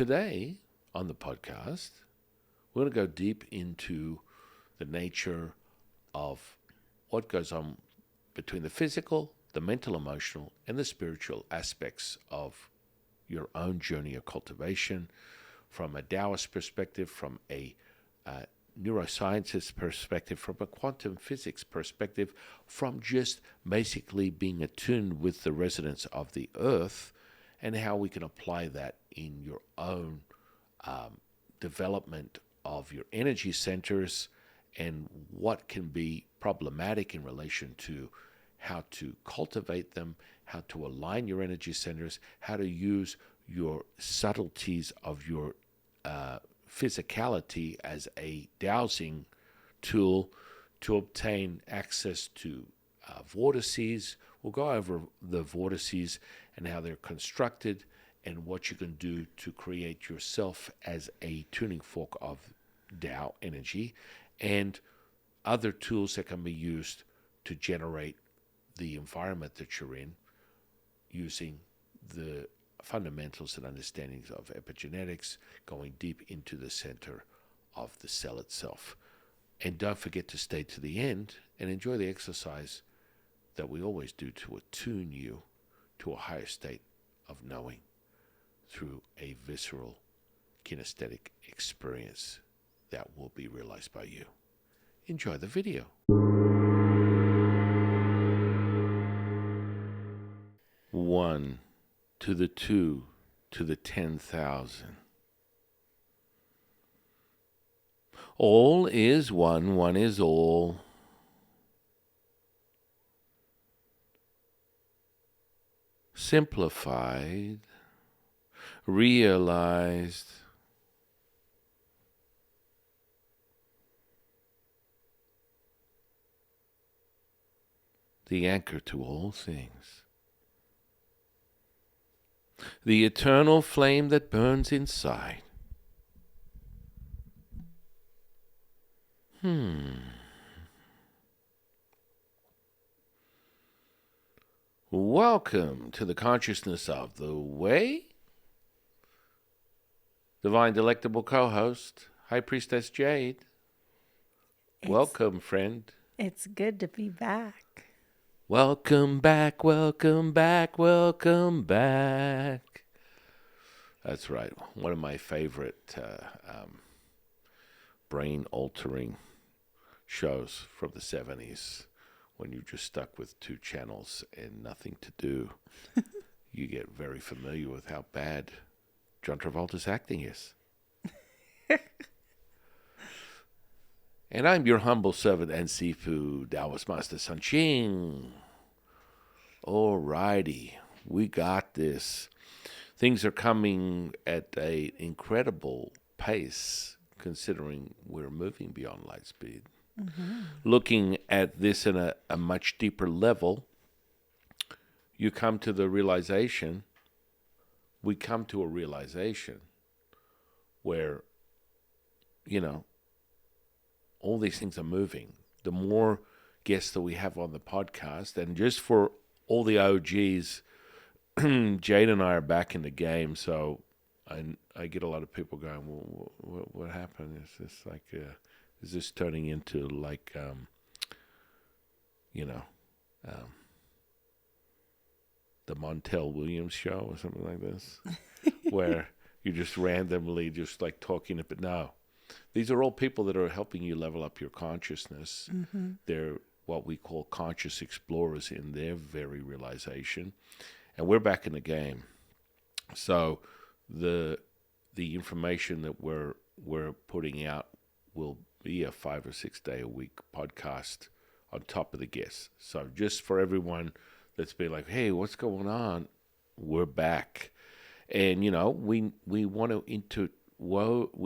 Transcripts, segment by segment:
Today on the podcast, we're going to go deep into the nature of what goes on between the physical, the mental, emotional, and the spiritual aspects of your own journey of cultivation from a Taoist perspective, from a neuroscientist perspective, from a quantum physics perspective, from just basically being attuned with the resonance of the earth, and how we can apply that in your own development of your energy centers, and what can be problematic in relation to how to cultivate them, how to align your energy centers, how to use your subtleties of your physicality as a dowsing tool to obtain access to vortices. We'll go over the vortices and how they're constructed and what you can do to create yourself as a tuning fork of Tao energy, and other tools that can be used to generate the environment that you're in using the fundamentals and understandings of epigenetics, going deep into the center of the cell itself. And don't forget to stay to the end and enjoy the exercise that we always do to attune you to a higher state of knowing through a visceral kinesthetic experience that will be realized by you. Enjoy the video. 1 to the 2 to the 10,000. All is one, one is all. Simplified, realized, the anchor to all things. The eternal flame that burns inside. Welcome to the consciousness of the way. Divine Delectable Co-host, High Priestess Jade. Welcome, friend. It's good to be back. Welcome back, welcome back, welcome back. That's right. One of my favorite brain-altering shows from the 70s, when you're just stuck with two channels and nothing to do. You get very familiar with how bad John Travolta's acting is. And I'm your humble servant and Sifu Taoist Master Sun Qing. Alrighty, we got this. Things are coming at an incredible pace, considering we're moving beyond light speed. Mm-hmm. Looking at this in a much deeper level, you come to the realization, we come to a realization where, all these things are moving. The more guests that we have on the podcast, and just for all the OGs, Jade and I are back in the game, so I get a lot of people going, well, what happened? Is this like, is this turning into like, the Montel Williams show or something like this, where you just randomly just like talking, but no. These are all people that are helping you level up your consciousness. Mm-hmm. They're what we call conscious explorers in their very realization. And we're back in the game. So the information that we're putting out will be a 5 or 6 day a week podcast on top of the guests. So just for everyone that's been like, hey, what's going on? We're back. And, we want to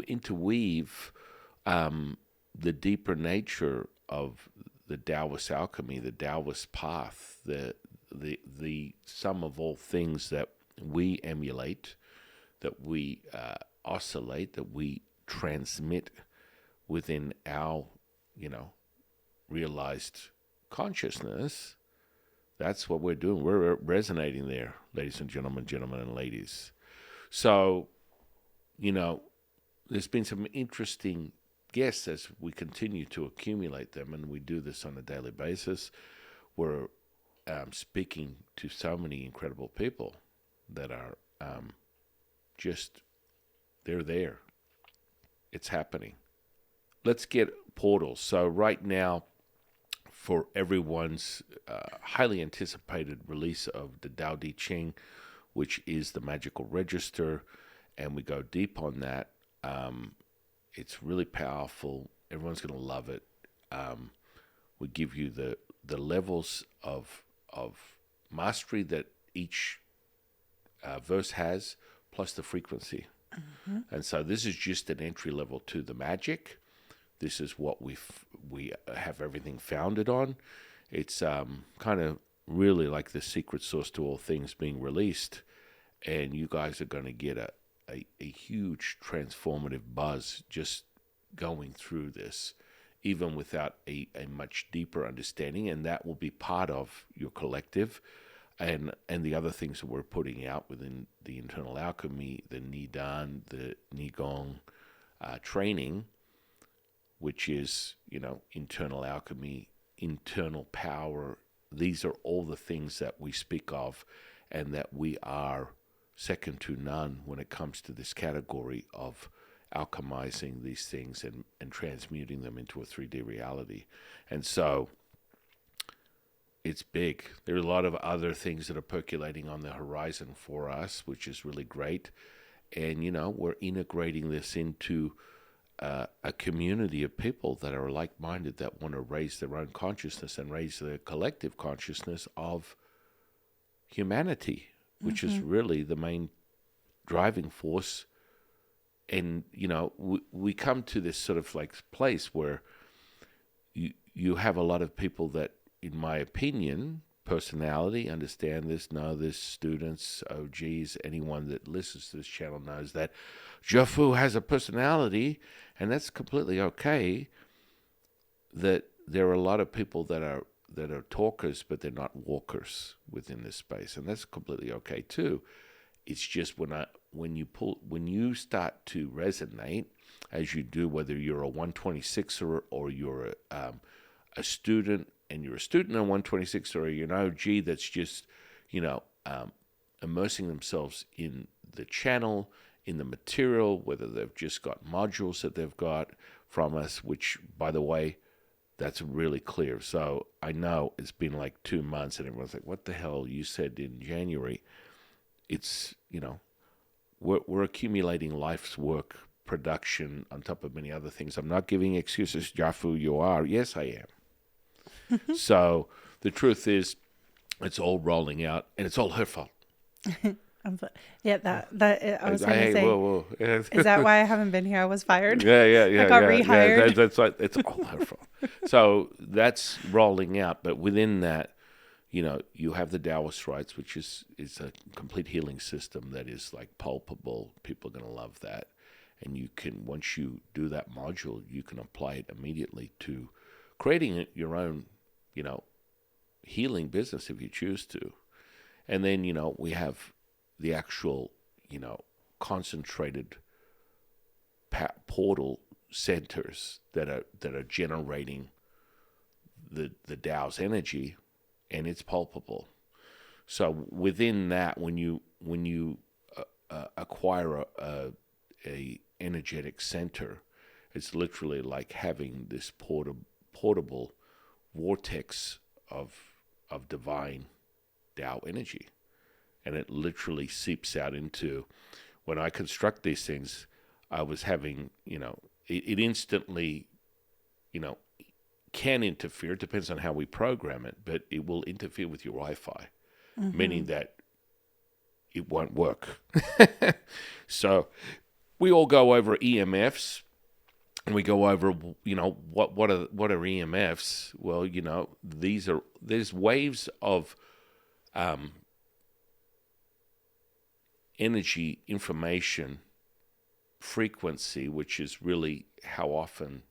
interweave the deeper nature of the Taoist alchemy, the Taoist path, the sum of all things that we emulate, that we oscillate, that we transmit within our, realized consciousness. That's what we're doing. We're resonating there, ladies and gentlemen and ladies. So you know, there's been some interesting guests as we continue to accumulate them, and we do this on a daily basis. We're speaking to so many incredible people that are just, they're there. It's happening. Let's get portals. So right now, for everyone's highly anticipated release of the Tao Te Ching, which is the magical register, and we go deep on that. It's really powerful. Everyone's going to love it. We give you the levels of mastery that each verse has, plus the frequency. And so this is just an entry level to the magic. This is what we have everything founded on. It's kind of really like the secret sauce to all things being released, and you guys are going to get a huge transformative buzz just going through this, even without a much deeper understanding, and that will be part of your collective. And the other things that we're putting out within the internal alchemy, the Nidan, the Nigong training, which is, internal alchemy, internal power. These are all the things that we speak of, and that we are second to none when it comes to this category of alchemizing these things and transmuting them into a 3D reality. And so it's big. There are a lot of other things that are percolating on the horizon for us, which is really great. And, we're integrating this into a community of people that are like-minded, that want to raise their own consciousness and raise the collective consciousness of humanity, which is really the main driving force. And, we come to this sort of like place where you have a lot of people that, in my opinion, personality, understand this, know this, students, OGs, anyone that listens to this channel knows that Jafu has a personality, and that's completely okay. That there are a lot of people that are talkers, but they're not walkers within this space, and that's completely okay too. It's just when you start to resonate, as you do, whether you're a 126er or you're a student, and you're a student in 126, or you're an OG that's just, immersing themselves in the channel, in the material, whether they've just got modules that they've got from us, which, by the way, that's really clear. So I know it's been like 2 months, and everyone's like, what the hell you said in January? It's, we're accumulating life's work, production, on top of many other things. I'm not giving excuses, Jafu, you are. Yes, I am. So the truth is, it's all rolling out, and it's all her fault. Yeah, that I was going to say. Whoa. Is that why I haven't been here? I was fired. Yeah. I got rehired. Yeah, that's right. It's all her fault. So that's rolling out, but within that, you have the Taoist rites, which is a complete healing system that is like palpable. People are going to love that, and you can, once you do that module, you can apply it immediately to creating your own, healing business if you choose to. And then, we have the actual, concentrated portal centers that are generating the Tao's energy, and it's palpable. So within that, when you acquire a energetic center, it's literally like having this portable vortex of divine Tao energy, and it literally seeps out into. When I construct these things, I was having, it instantly, can interfere. It depends on how we program it, but it will interfere with your Wi-Fi, meaning that it won't work. So we all go over EMFs, and we go over, what are EMFs? Well, there's waves of energy, information, frequency, which is really how often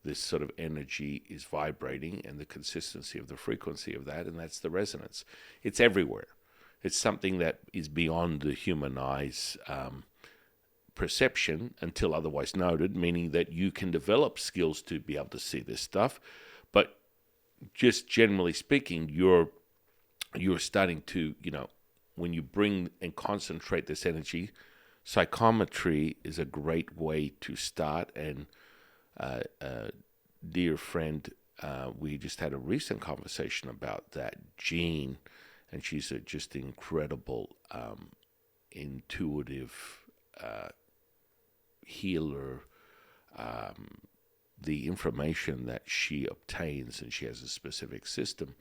this sort of energy is vibrating, and the consistency of the frequency of that, and that's the resonance. It's everywhere. It's something that is beyond the human eye's perception until otherwise noted, meaning that you can develop skills to be able to see this stuff. But just generally speaking, you're starting to, when you bring and concentrate this energy, psychometry is a great way to start. And dear friend, we just had a recent conversation about that, Jean, and she's just incredible intuitive healer. The information that she obtains, and she has a specific system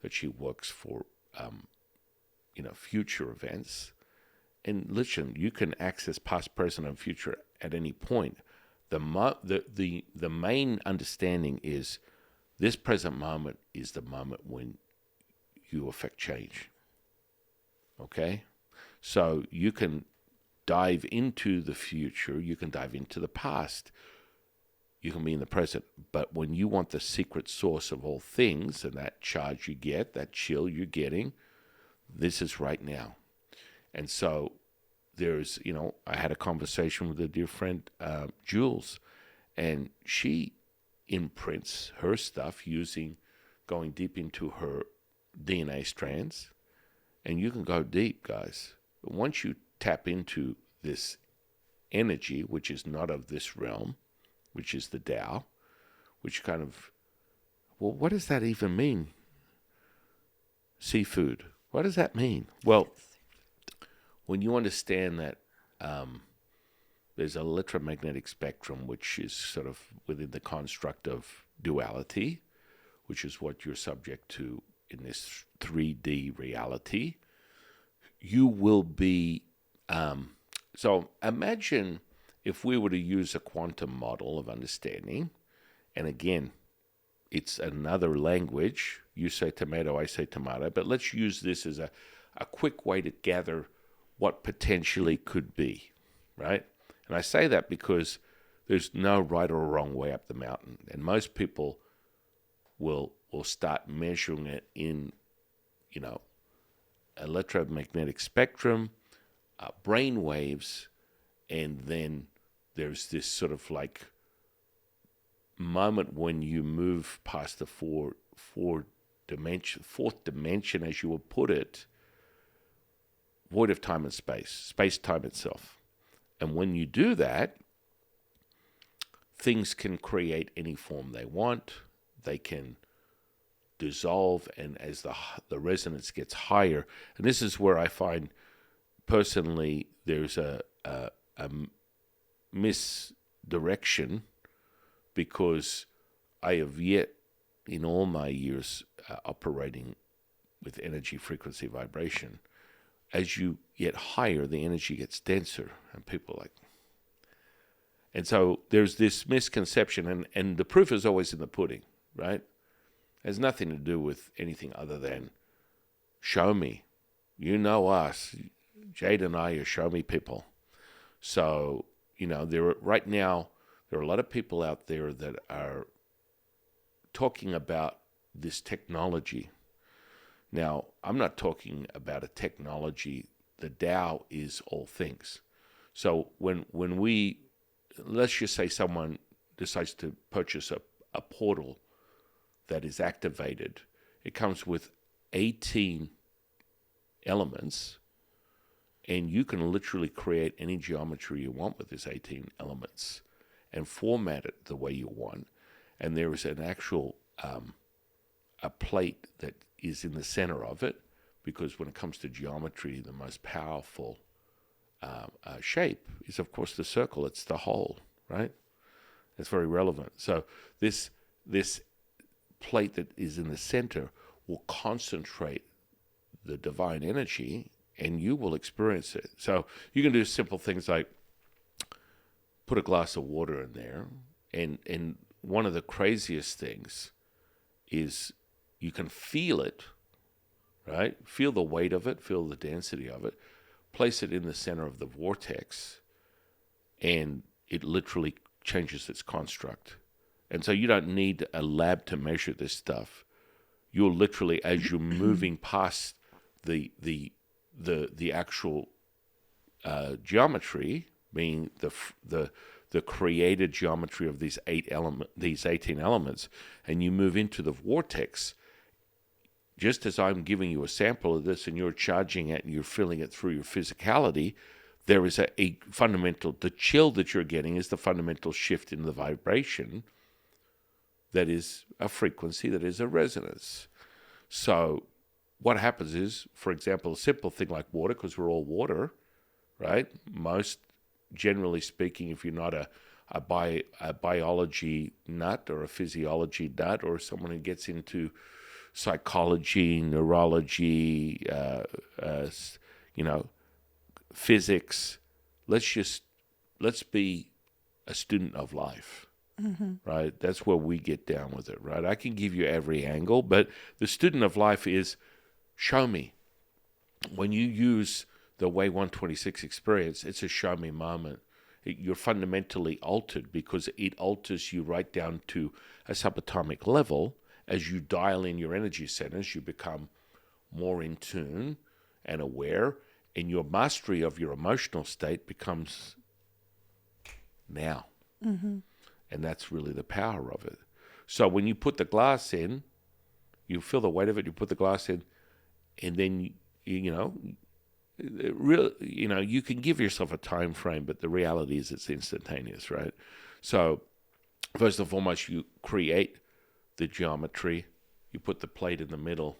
that she works for, future events. And listen, you can access past, present, and future at any point. The main understanding is this present moment is the moment when you affect change. Okay? So you can dive into the future, you can dive into the past, you can be in the present. But when you want the secret source of all things, and that charge you get, that chill you're getting, this is right now. And so there's, I had a conversation with a dear friend, Jules, and she imprints her stuff going deep into her DNA strands. And you can go deep, guys. But once you tap into this energy, which is not of this realm, which is the Tao, which kind of, well, what does that even mean? Seafood. What does that mean? Well, when you understand that there's an electromagnetic spectrum, which is sort of within the construct of duality, which is what you're subject to in this 3D reality, you will be... so imagine if we were to use a quantum model of understanding, and again, it's another language. You say tomato, I say tomato, but let's use this as a quick way to gather what potentially could be, right? And I say that because there's no right or wrong way up the mountain, and most people will start measuring it in, electromagnetic spectrum, brain waves, and then there's this sort of like moment when you move past the fourth dimension, as you would put it, void of time and space-time itself. And when you do that, things can create any form they want. They can dissolve, and as the resonance gets higher, and this is where I find personally there's a misdirection, because I have yet in all my years operating with energy, frequency, vibration, as you get higher, the energy gets denser, and people are like, and so there's this misconception, and the proof is always in the pudding, right? It has nothing to do with anything other than show me. You know us. Jade and I are show me people. So, right now, there are a lot of people out there that are talking about this technology. Now, I'm not talking about a technology. The Tao is all things. So when let's just say someone decides to purchase a portal that is activated, it comes with 18 elements, and you can literally create any geometry you want with this 18 elements and format it the way you want. And there is an actual a plate that is in the center of it, because when it comes to geometry, the most powerful shape is, of course, the circle. It's the whole, right? It's very relevant. So this plate that is in the center will concentrate the divine energy, and you will experience it. So you can do simple things like put a glass of water in there, and one of the craziest things is you can feel it, right? Feel the weight of it, feel the density of it, place it in the center of the vortex, and it literally changes its construct. And so you don't need a lab to measure this stuff. You're literally, as you're moving past the actual geometry, being the created geometry of these 18 elements, and you move into the vortex. Just as I'm giving you a sample of this and you're charging it and you're feeling it through your physicality, there is a fundamental, the chill that you're getting is the fundamental shift in the vibration that is a frequency, that is a resonance. So what happens is, for example, a simple thing like water, because we're all water, right? Most, generally speaking, if you're not a biology nut or a physiology nut or someone who gets into psychology, neurology, physics, let's be a student of life. Right? That's where we get down with it, right? I can give you every angle, but the student of life is, show me. When you use the Way 126 experience, it's a show me moment. You're fundamentally altered because it alters you right down to a subatomic level. As you dial in your energy centers, you become more in tune and aware, and your mastery of your emotional state becomes now. And that's really the power of it. So when you put the glass in, you feel the weight of it, you put the glass in, and then, you can give yourself a time frame, but the reality is it's instantaneous, right? So first and foremost, you create the geometry, you put the plate in the middle,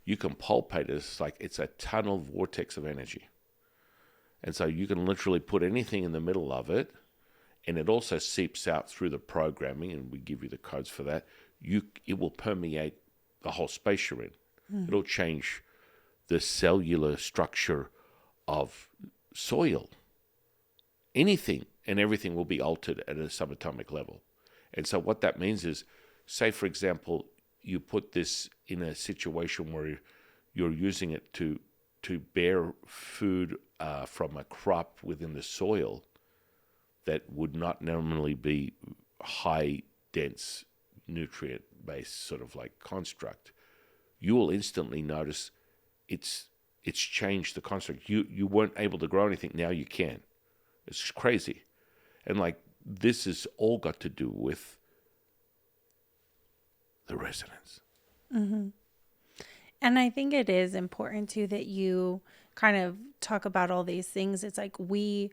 you can palpate it. It's a tunnel vortex of energy. And so you can literally put anything in the middle of it, and it also seeps out through the programming, and we give you the codes for that. It will permeate the whole space you're in. It'll change the cellular structure of soil. Anything and everything will be altered at a subatomic level. And so what that means is, say, for example, you put this in a situation where you're using it to bear food from a crop within the soil that would not normally be high, dense, nutrient-based sort of like construct. You will instantly notice it's changed the construct. You weren't able to grow anything, now you can. It's crazy. And this has all got to do with the resonance. And I think it is important too that you kind of talk about all these things. It's like we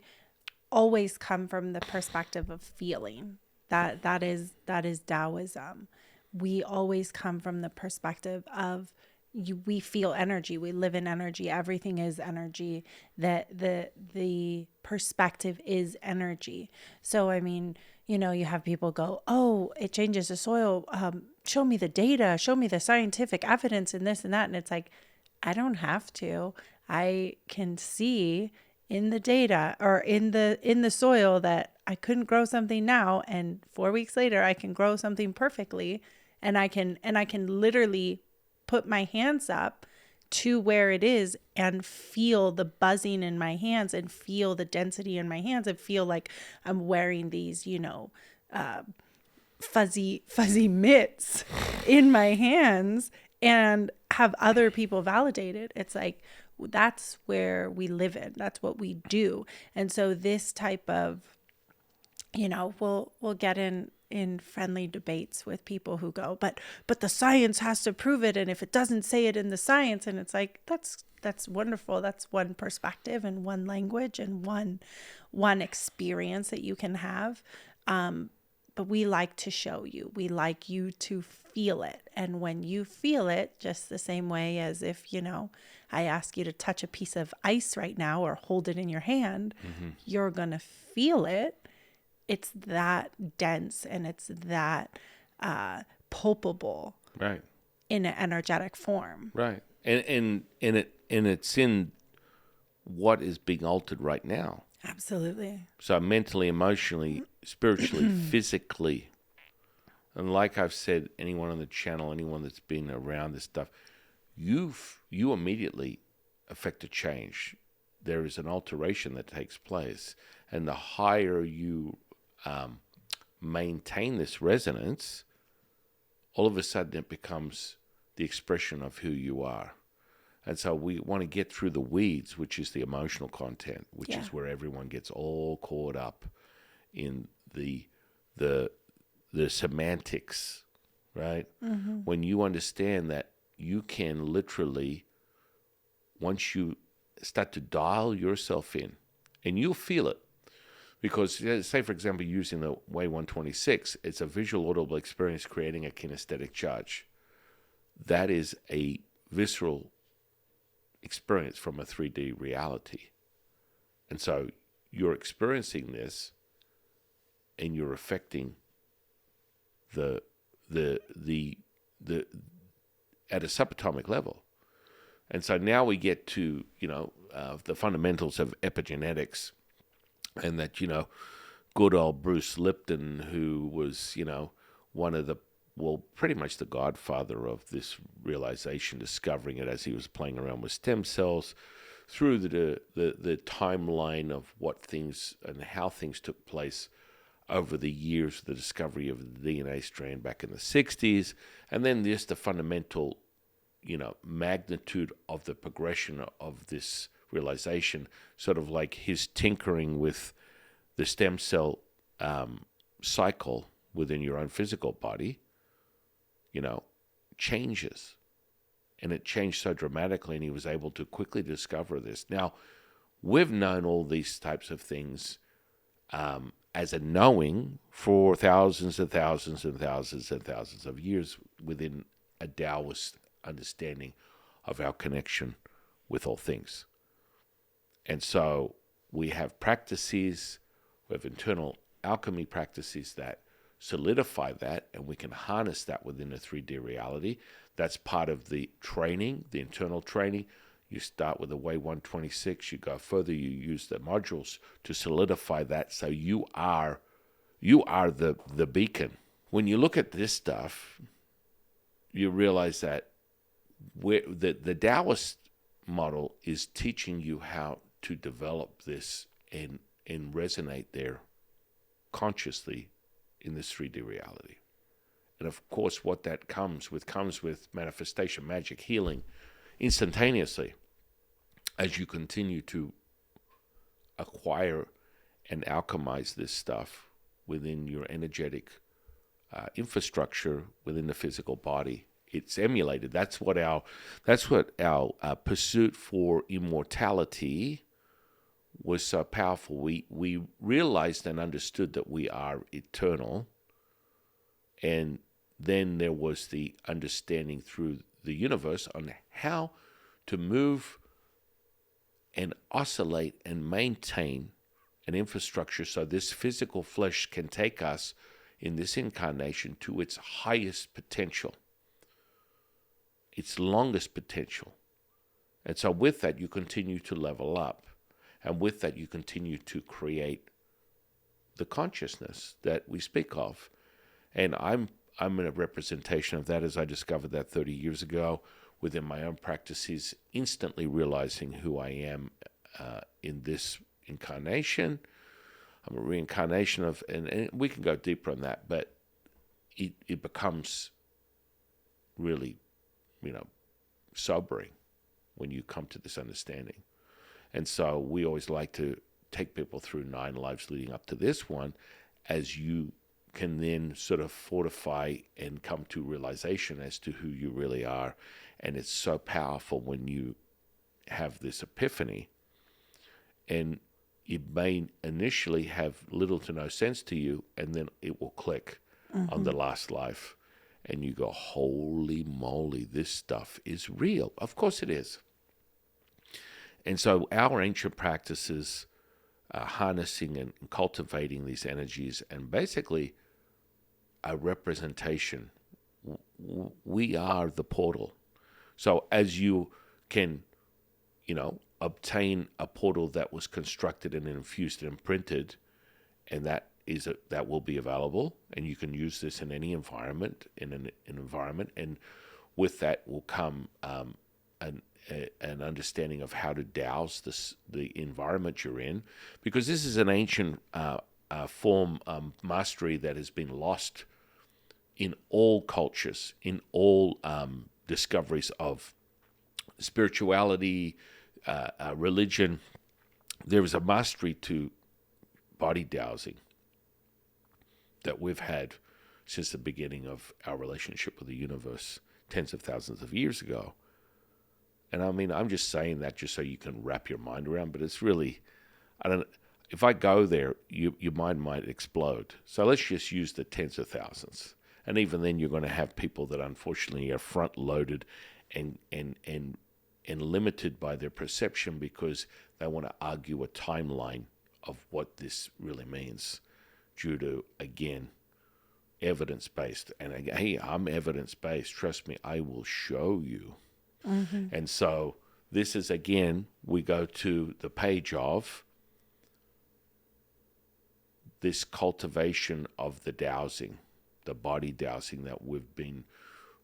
always come from the perspective of feeling. That is Taoism. We always come from the perspective of we feel energy. We live in energy. Everything is energy. That the perspective is energy. So I mean, you have people go, "Oh, it changes the soil. Show me the data. Show me the scientific evidence and this and that." And it's like, I don't have to. I can see in the data or in the soil that I couldn't grow something now, and 4 weeks later I can grow something perfectly, and I can literally put my hands up to where it is and feel the buzzing in my hands and feel the density in my hands and feel like I'm wearing these, fuzzy mitts in my hands, and have other people validate it. It's like, that's where we live in. That's what we do. And so this type of, we'll get in friendly debates with people who go, but the science has to prove it. And if it doesn't say it in the science, and it's like, that's wonderful. That's one perspective and one language and one experience that you can have. But we like to show you. We like you to feel it. And when you feel it, just the same way as if, I ask you to touch a piece of ice right now or hold it in your hand, you're going to feel it. It's that dense and it's that palpable, right, in an energetic form. Right. And it's in what is being altered right now. Absolutely. So mentally, emotionally, spiritually, physically. And like I've said, anyone on the channel, anyone that's been around this stuff, you immediately affect a change. There is an alteration that takes place. And the higher you maintain this resonance, all of a sudden it becomes the expression of who you are. And so we want to get through the weeds, which is the emotional content, which Yeah. is where everyone gets all caught up in the semantics, right? Mm-hmm. When you understand that you can literally, once you start to dial yourself in, and you'll feel it, because say, for example, using the Way 126, it's a visual audible experience creating a kinesthetic charge. That is a visceral experience from a 3D reality. And so you're experiencing this and you're affecting the at a subatomic level. And so now we get to, the fundamentals of epigenetics, and that, good old Bruce Lipton, who was, one of the, well, pretty much the godfather of this realization, discovering it as he was playing around with stem cells through the timeline of what things and how things took place over the years, the discovery of the DNA strand back in the 60s, and then just the fundamental, magnitude of the progression of this realization, sort of like his tinkering with the stem cell cycle within your own physical body, changes. And it changed so dramatically, and he was able to quickly discover this. Now, we've known all these types of things as a knowing for thousands and thousands and thousands and thousands of years within a Taoist understanding of our connection with all things. And so we have practices, we have internal alchemy practices that solidify that, and we can harness that within a 3D reality. That's part of the training, the internal training. You start with the Way 126, you go further, you use the modules to solidify that, so you are the beacon. When you look at this stuff, you realize that the Taoist model is teaching you how to develop this and resonate there consciously in this 3D reality. And of course, what that comes with manifestation, magic, healing, instantaneously, as you continue to acquire and alchemize this stuff within your energetic infrastructure within the physical body. It's emulated. That's what our pursuit for immortality was so powerful. We realized and understood that we are eternal, and then there was the understanding through the universe on how to move and oscillate and maintain an infrastructure so this physical flesh can take us in this incarnation to its highest potential, its longest potential. And so with that, you continue to level up. And with that, you continue to create the consciousness that we speak of. And I'm a representation of that, as I discovered that 30 years ago within my own practices, instantly realizing who I am in this incarnation. I'm a reincarnation of, and we can go deeper on that, but it becomes really, sobering when you come to this understanding. And so we always like to take people through 9 lives leading up to this one, as you can then sort of fortify and come to realization as to who you really are. And it's so powerful when you have this epiphany. And it may initially have little to no sense to you, and then it will click on the last life. And you go, holy moly, this stuff is real. Of course it is. And so our ancient practices, harnessing and cultivating these energies, and basically a representation. We are the portal. So as you can, obtain a portal that was constructed and infused and imprinted, and that will be available, and you can use this in any environment, an environment, and with that will come an understanding of how to douse the environment you're in, because this is an ancient form mastery that has been lost in all cultures, in all discoveries of spirituality, religion, there is a mastery to body dowsing that we've had since the beginning of our relationship with the universe tens of thousands of years ago. And I mean, I'm just saying that just so you can wrap your mind around, but it's really, I don't. If I go there, your mind might explode. So let's just use the tens of thousands. And even then, you're going to have people that unfortunately are front-loaded and limited by their perception because they want to argue a timeline of what this really means due to, again, evidence-based. And hey, I'm evidence-based. Trust me, I will show you. Mm-hmm. And so this is, again, we go to the page of this cultivation of the dowsing, the body dowsing that we've been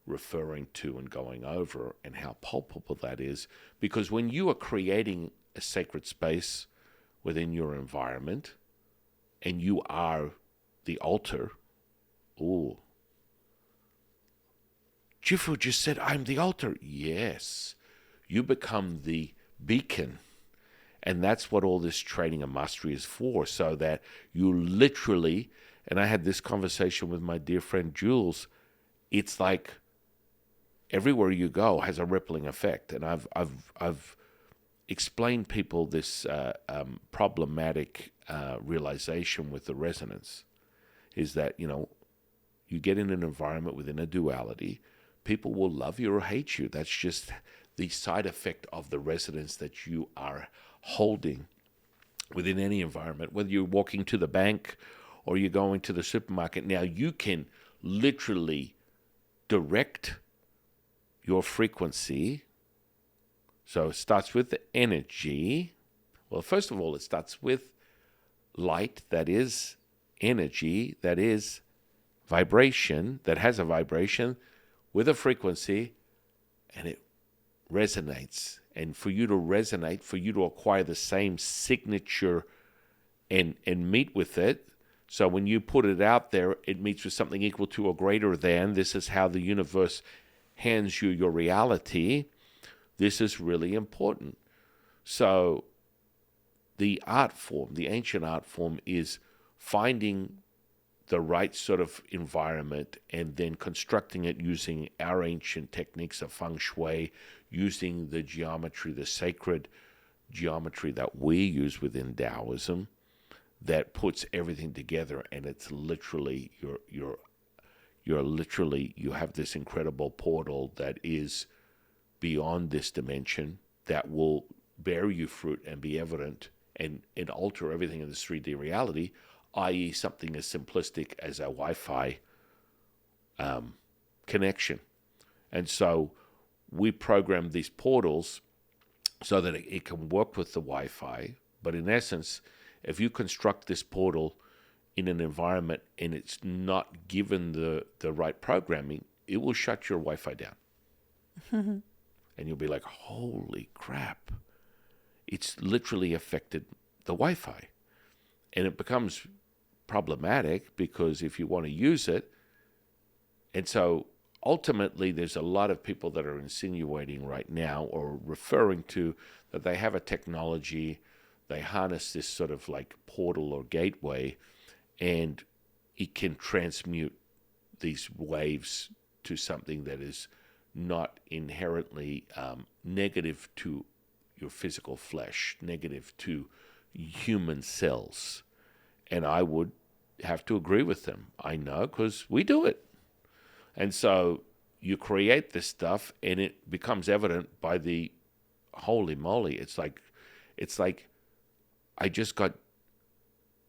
referring to and going over, and how palpable that is. Because when you are creating a sacred space within your environment and you are the altar, Jifu just said, I'm the altar. Yes, you become the beacon. And that's what all this training and mastery is for, so that you literally, and I had this conversation with my dear friend Jules, it's like everywhere you go has a rippling effect. And I've explained people this problematic realization with the resonance, is that, you get in an environment within a duality, people will love you or hate you. That's just the side effect of the resonance that you are holding within any environment, whether you're walking to the bank or you're going to the supermarket. Now, you can literally direct your frequency. So it starts with the energy. Well, first of all, it starts with light, that is energy, that is vibration, that has a vibration with a frequency, and it resonates. And for you to resonate, for you to acquire the same signature and meet with it, so when you put it out there, it meets with something equal to or greater than. This is how the universe hands you your reality. This is really important. So the art form, the ancient art form, is finding the right sort of environment and then constructing it using our ancient techniques of feng shui, using the geometry, the sacred geometry that we use within Taoism, that puts everything together. And it's literally, you have this incredible portal that is beyond this dimension that will bear you fruit and be evident and alter everything in this 3D reality, i.e. something as simplistic as a Wi-Fi connection. And so we program these portals so that it can work with the Wi-Fi. But in essence, if you construct this portal in an environment and it's not given the right programming, it will shut your Wi-Fi down. And you'll be like, holy crap. It's literally affected the Wi-Fi. And it becomes problematic because if you want to use it, and so ultimately there's a lot of people that are insinuating right now or referring to that they have a technology, they harness this sort of like portal or gateway, and it can transmute these waves to something that is not inherently negative to your physical flesh, negative to human cells. And I would have to agree with them. I know, because we do it. And so you create this stuff and it becomes evident by the holy moly. It's like I just got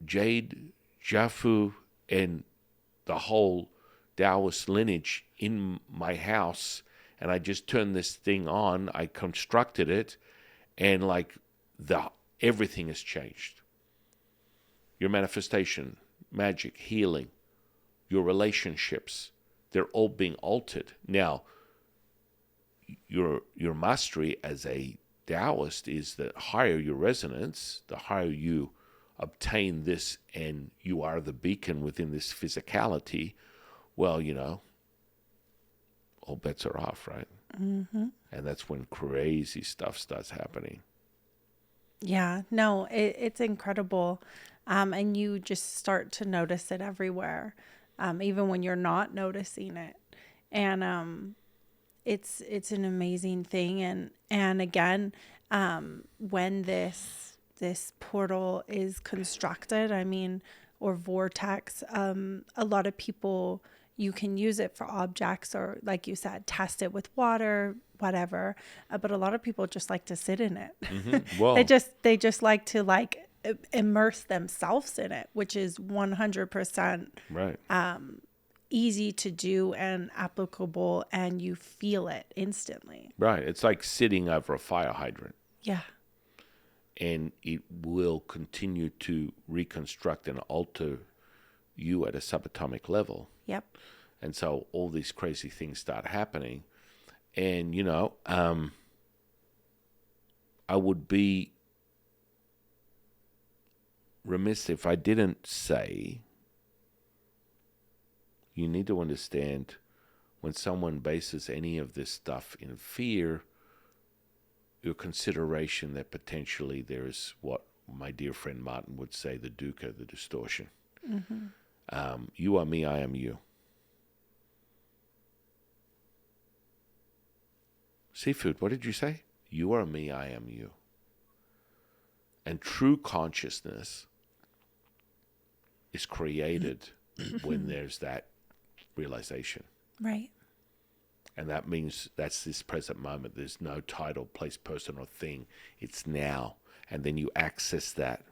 Jade, Jafu, and the whole Taoist lineage in my house, and I just turned this thing on, I constructed it, and like everything has changed. Your manifestation, magic, healing, your relationships, they're all being altered. Now, your mastery as a Taoist is that higher your resonance, the higher you obtain this and you are the beacon within this physicality, well, all bets are off, right? Mm-hmm. And that's when crazy stuff starts happening. Yeah, no, it's incredible. And you just start to notice it everywhere, even when you're not noticing it. And it's an amazing thing. And again, when this portal is constructed, I mean, or vortex, a lot of people, you can use it for objects, or like you said, test it with water, whatever. But a lot of people just like to sit in it. Mm-hmm. Well, they just like to immerse themselves in it, which is 100% right. easy to do and applicable, and you feel it instantly. Right. It's like sitting over a fire hydrant. Yeah. And it will continue to reconstruct and alter you at a subatomic level. Yep. And so all these crazy things start happening. And, I would be remiss if I didn't say, you need to understand, when someone bases any of this stuff in fear, your consideration that potentially there is what my dear friend Martin would say, the dukkha, the distortion. Mm-hmm. You are me, I am you. Seafood, what did you say? You are me, I am you. And true consciousness is created when there's that realization. Right. And that means that's this present moment. There's no title, place, person, or thing. It's now. And then you access that,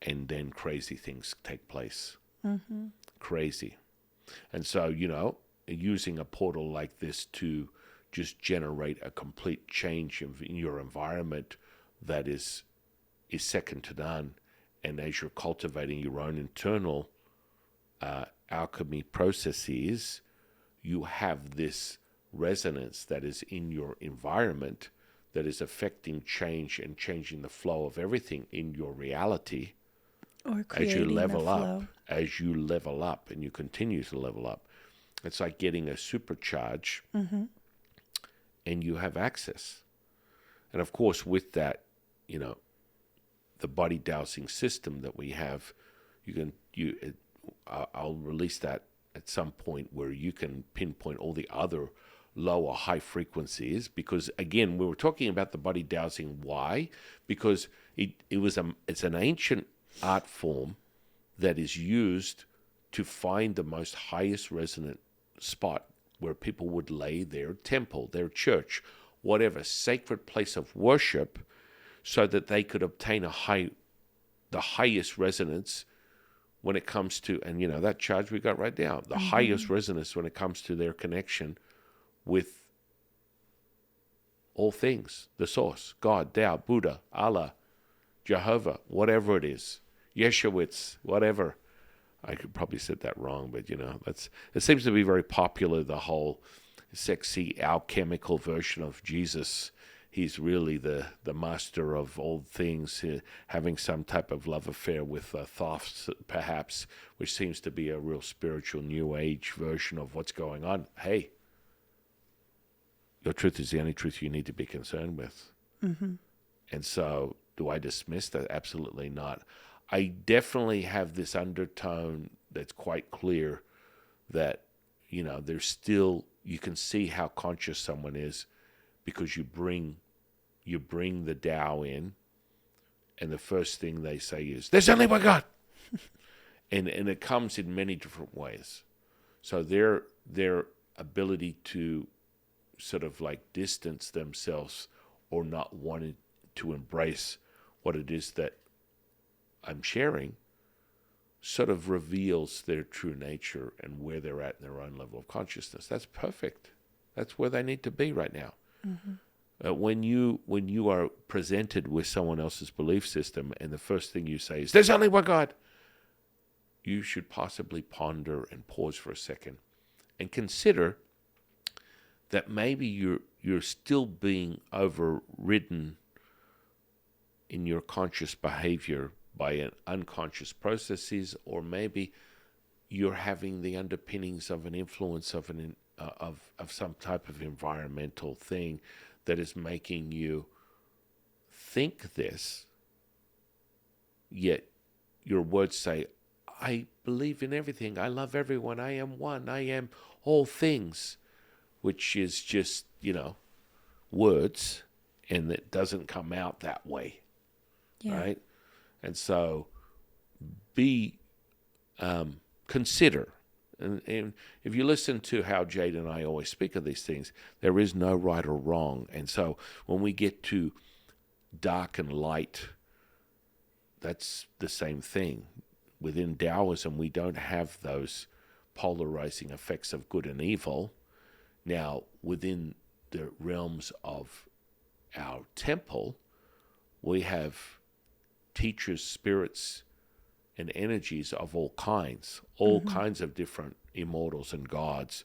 and then crazy things take place. Mm-hmm. Crazy. And so, using a portal like this to just generate a complete change in your environment that is second to none. And as you're cultivating your own internal alchemy processes, you have this resonance that is in your environment that is affecting change and changing the flow of everything in your reality. Or as you level the flow. as you level up and you continue to level up. It's like getting a supercharge, mm-hmm. and you have access. And of course, with that, the body dowsing system that we have, I'll release that at some point where you can pinpoint all the other low or high frequencies, because again, we were talking about the body dowsing. Why? Because it's an ancient art form that is used to find the most highest resonant spot where people would lay their temple, their church, whatever sacred place of worship, so that they could obtain the highest resonance when it comes to, and that charge we got right now, the mm-hmm. highest resonance when it comes to their connection with all things, the source, God, Tao, Buddha, Allah, Jehovah, whatever it is, Yeshua, whatever. I could probably said that wrong, but it seems to be very popular, the whole sexy alchemical version of Jesus. He's really the master of all things, having some type of love affair with Thoth, perhaps, which seems to be a real spiritual New Age version of what's going on. Hey, your truth is the only truth you need to be concerned with. Mm-hmm. And so, do I dismiss that? Absolutely not. I definitely have this undertone that's quite clear that, there's still, you can see how conscious someone is, because you bring the Tao in, and the first thing they say is, "There's only one God," and it comes in many different ways. So their ability to sort of like distance themselves or not wanting to embrace what it is that I'm sharing sort of reveals their true nature and where they're at in their own level of consciousness. That's perfect. That's where they need to be right now. Mm-hmm. When you are presented with someone else's belief system and the first thing you say is, "There's only one God," you should possibly ponder and pause for a second and consider that maybe you're still being overridden in your conscious behavior by an unconscious processes, or maybe you're having the underpinnings of an influence of an of some type of environmental thing that is making you think this, yet your words say, I believe in everything, I love everyone, I am one, I am all things, which is just, words, and it doesn't come out that way, Yeah. right? And so consider, and if you listen to how Jade and I always speak of these things, there is no right or wrong. And so when we get to dark and light, that's the same thing. Within Taoism, we don't have those polarizing effects of good and evil. Now, within the realms of our temple, we have teachers, spirits, and energies of all kinds of different immortals and gods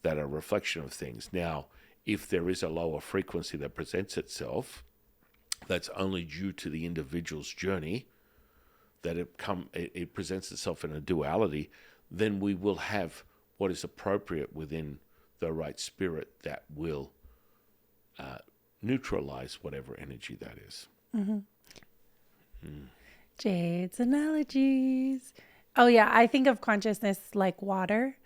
that are a reflection of things. Now, if there is a lower frequency that presents itself, that's only due to the individual's journey, that it presents itself in a duality, then we will have what is appropriate within the right spirit that will neutralize whatever energy that is. Jade's analogies. Oh yeah, I think of consciousness like water,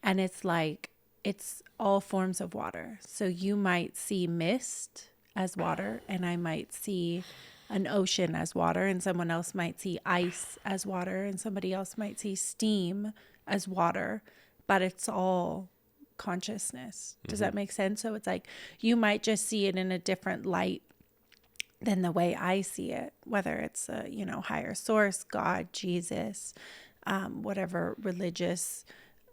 and it's all forms of water. So you might see mist as water, and I might see an ocean as water, and someone else might see ice as water, and somebody else might see steam as water, but it's all consciousness. Does that make sense? So it's like you might just see it in a different light than the way I see it, whether it's a, higher source, God, Jesus, whatever religious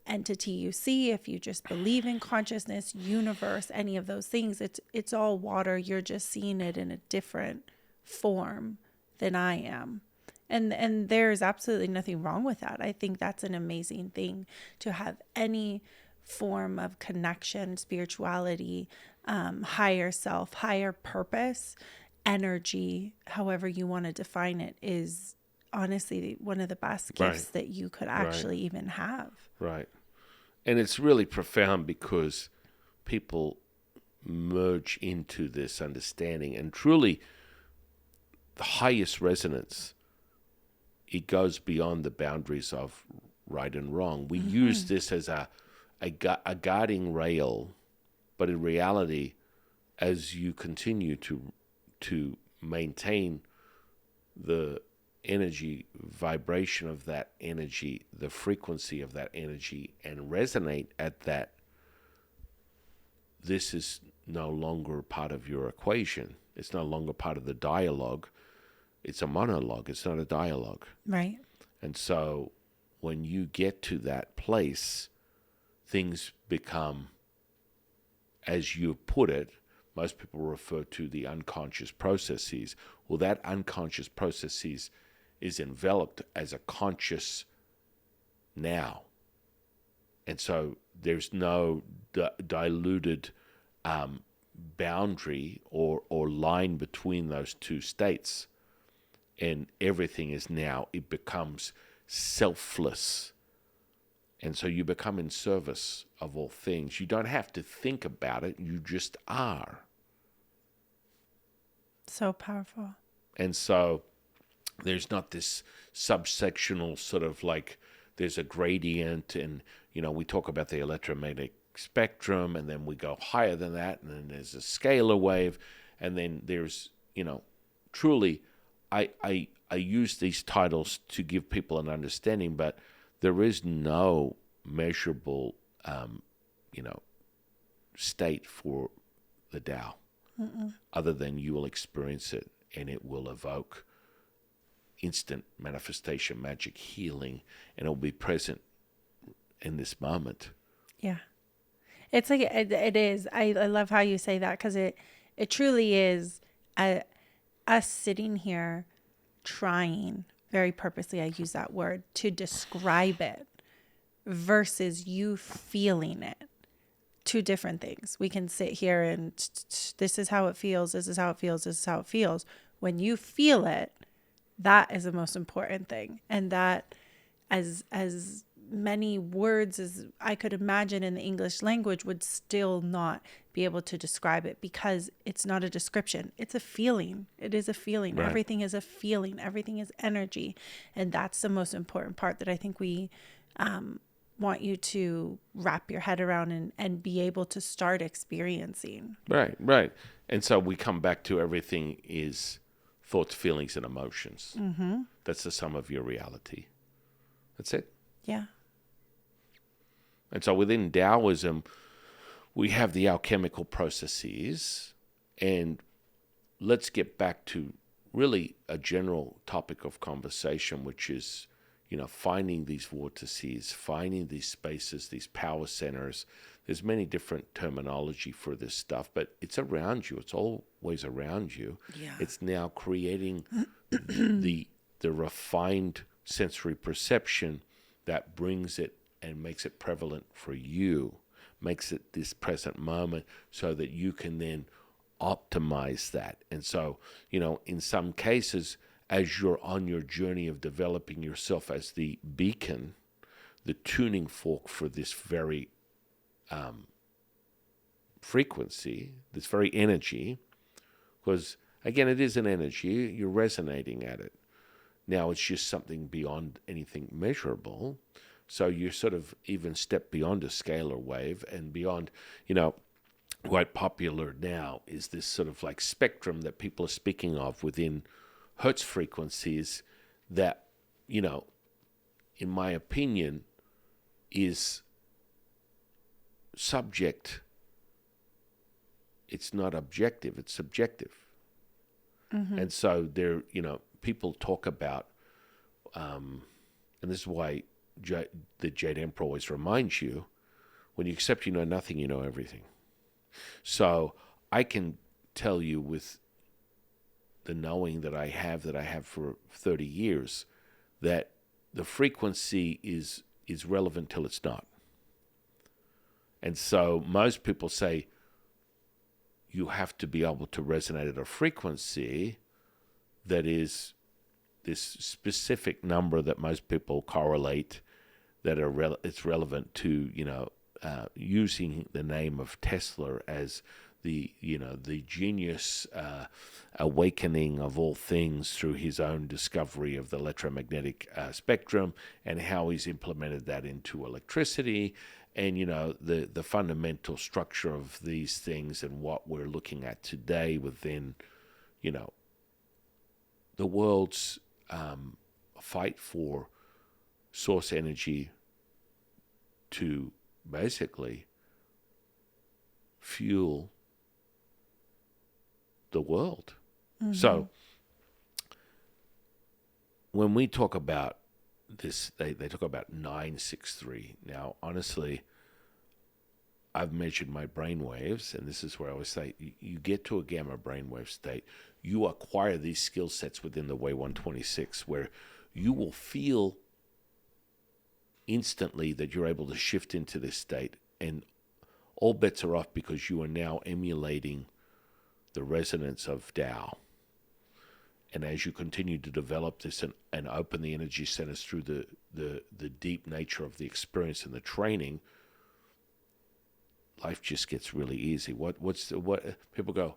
entity you see. If you just believe in consciousness, universe, any of those things, it's all water. You're just seeing it in a different form than I am. And there's absolutely nothing wrong with that. I think that's an amazing thing, to have any form of connection, spirituality, higher self, higher purpose, energy, however you want to define it, is honestly one of the best gifts that you could actually even have. Right. And it's really profound because people merge into this understanding, and truly the highest resonance, it goes beyond the boundaries of right and wrong. We use this as a guiding rail, but in reality, as you continue to maintain the energy vibration of that energy, the frequency of that energy, and resonate at that, this is no longer part of your equation. It's no longer part of the dialogue. It's a monologue. It's not a dialogue. Right. And so when you get to that place, things become, as you put it, most people refer to the unconscious processes. Well, that unconscious processes is enveloped as a conscious now. And so there's no diluted boundary or line between those two states. And everything is now, it becomes selfless. And so you become in service of all things. You don't have to think about it. You just are. So powerful. And so there's not this subsectional sort of like, there's a gradient, and, we talk about the electromagnetic spectrum, and then we go higher than that, and then there's a scalar wave, and then there's, truly, I use these titles to give people an understanding, but there is no measurable, state for the Tao, other than you will experience it, and it will evoke instant manifestation, magic, healing, and it will be present in this moment. Yeah. It's like, it is. I love how you say that, because it truly is us sitting here trying, very purposely, I use that word, to describe it versus you feeling it. Two different things. We can sit here and this is how it feels, this is how it feels, this is how it feels. When you feel it, that is the most important thing. And that, as many words as I could imagine in the English language would still not be able to describe it, because it's not a description. It's a feeling. It is a feeling. Right. Everything is a feeling. Everything is energy. And that's the most important part that I think we want you to wrap your head around and be able to start experiencing. Right, right. And so we come back to everything is thoughts, feelings, and emotions. Mm-hmm. That's the sum of your reality. That's it. Yeah. And so within Taoism, we have the alchemical processes. And let's get back to really a general topic of conversation, which is, finding these vortices, finding these spaces, these power centers. There's many different terminology for this stuff, but it's around you. It's always around you. Yeah. It's now creating the refined sensory perception that brings it and makes it prevalent for you, makes it this present moment, so that you can then optimize that. And so, in some cases, as you're on your journey of developing yourself as the beacon, the tuning fork for this very frequency, this very energy, because again, it is an energy, you're resonating at it. Now it's just something beyond anything measurable. So you sort of even step beyond a scalar wave and beyond, quite popular now is this sort of like spectrum that people are speaking of within Hertz frequencies that, in my opinion, is subject. It's not objective, it's subjective. Mm-hmm. And so there, people talk about, and this is why the Jade Emperor always reminds you, when you accept you know nothing, you know everything. So I can tell you with the knowing that I have for 30 years, that the frequency is relevant till it's not. And so most people say you have to be able to resonate at a frequency that is this specific number that most people correlate, that it's relevant to, using the name of Tesla as the genius awakening of all things through his own discovery of the electromagnetic spectrum, and how he's implemented that into electricity, and the fundamental structure of these things, and what we're looking at today within the world's fight for source energy to basically fuel the world. Mm-hmm. So when we talk about this, they talk about 963. Now, honestly, I've measured my brain waves, and this is where I always say, you get to a gamma brainwave state, you acquire these skill sets within the Way 126, where you will feel instantly that you're able to shift into this state, and all bets are off, because you are now emulating the resonance of Tao. And as you continue to develop this and open the energy centers through the deep nature of the experience and the training, life just gets really easy. What people go,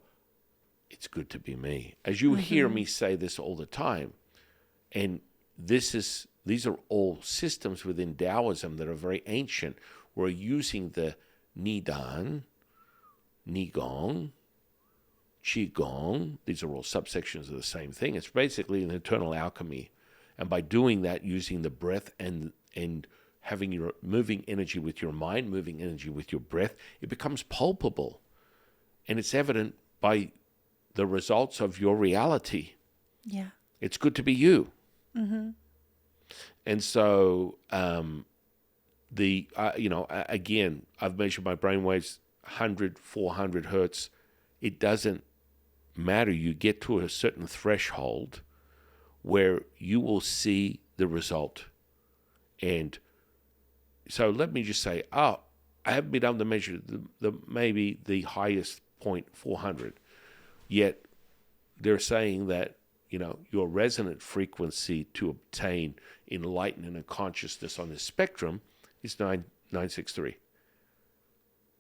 it's good to be me. As you hear me say this all the time, and these are all systems within Taoism that are very ancient. We're using the Nidan, Nigong, Qigong. These are all subsections of the same thing. It's basically an eternal alchemy. And by doing that, using the breath and having your moving energy with your mind, moving energy with your breath, it becomes palpable. And it's evident by the results of your reality. Yeah. It's good to be you. Mm-hmm. And so, again, I've measured my brainwaves 100, 400 hertz. It doesn't matter. You get to a certain threshold where you will see the result. And so let me just say, I haven't been able to measure maybe the highest point, 400. Yet they're saying that your resonant frequency to obtain enlightenment and consciousness on the spectrum is 963.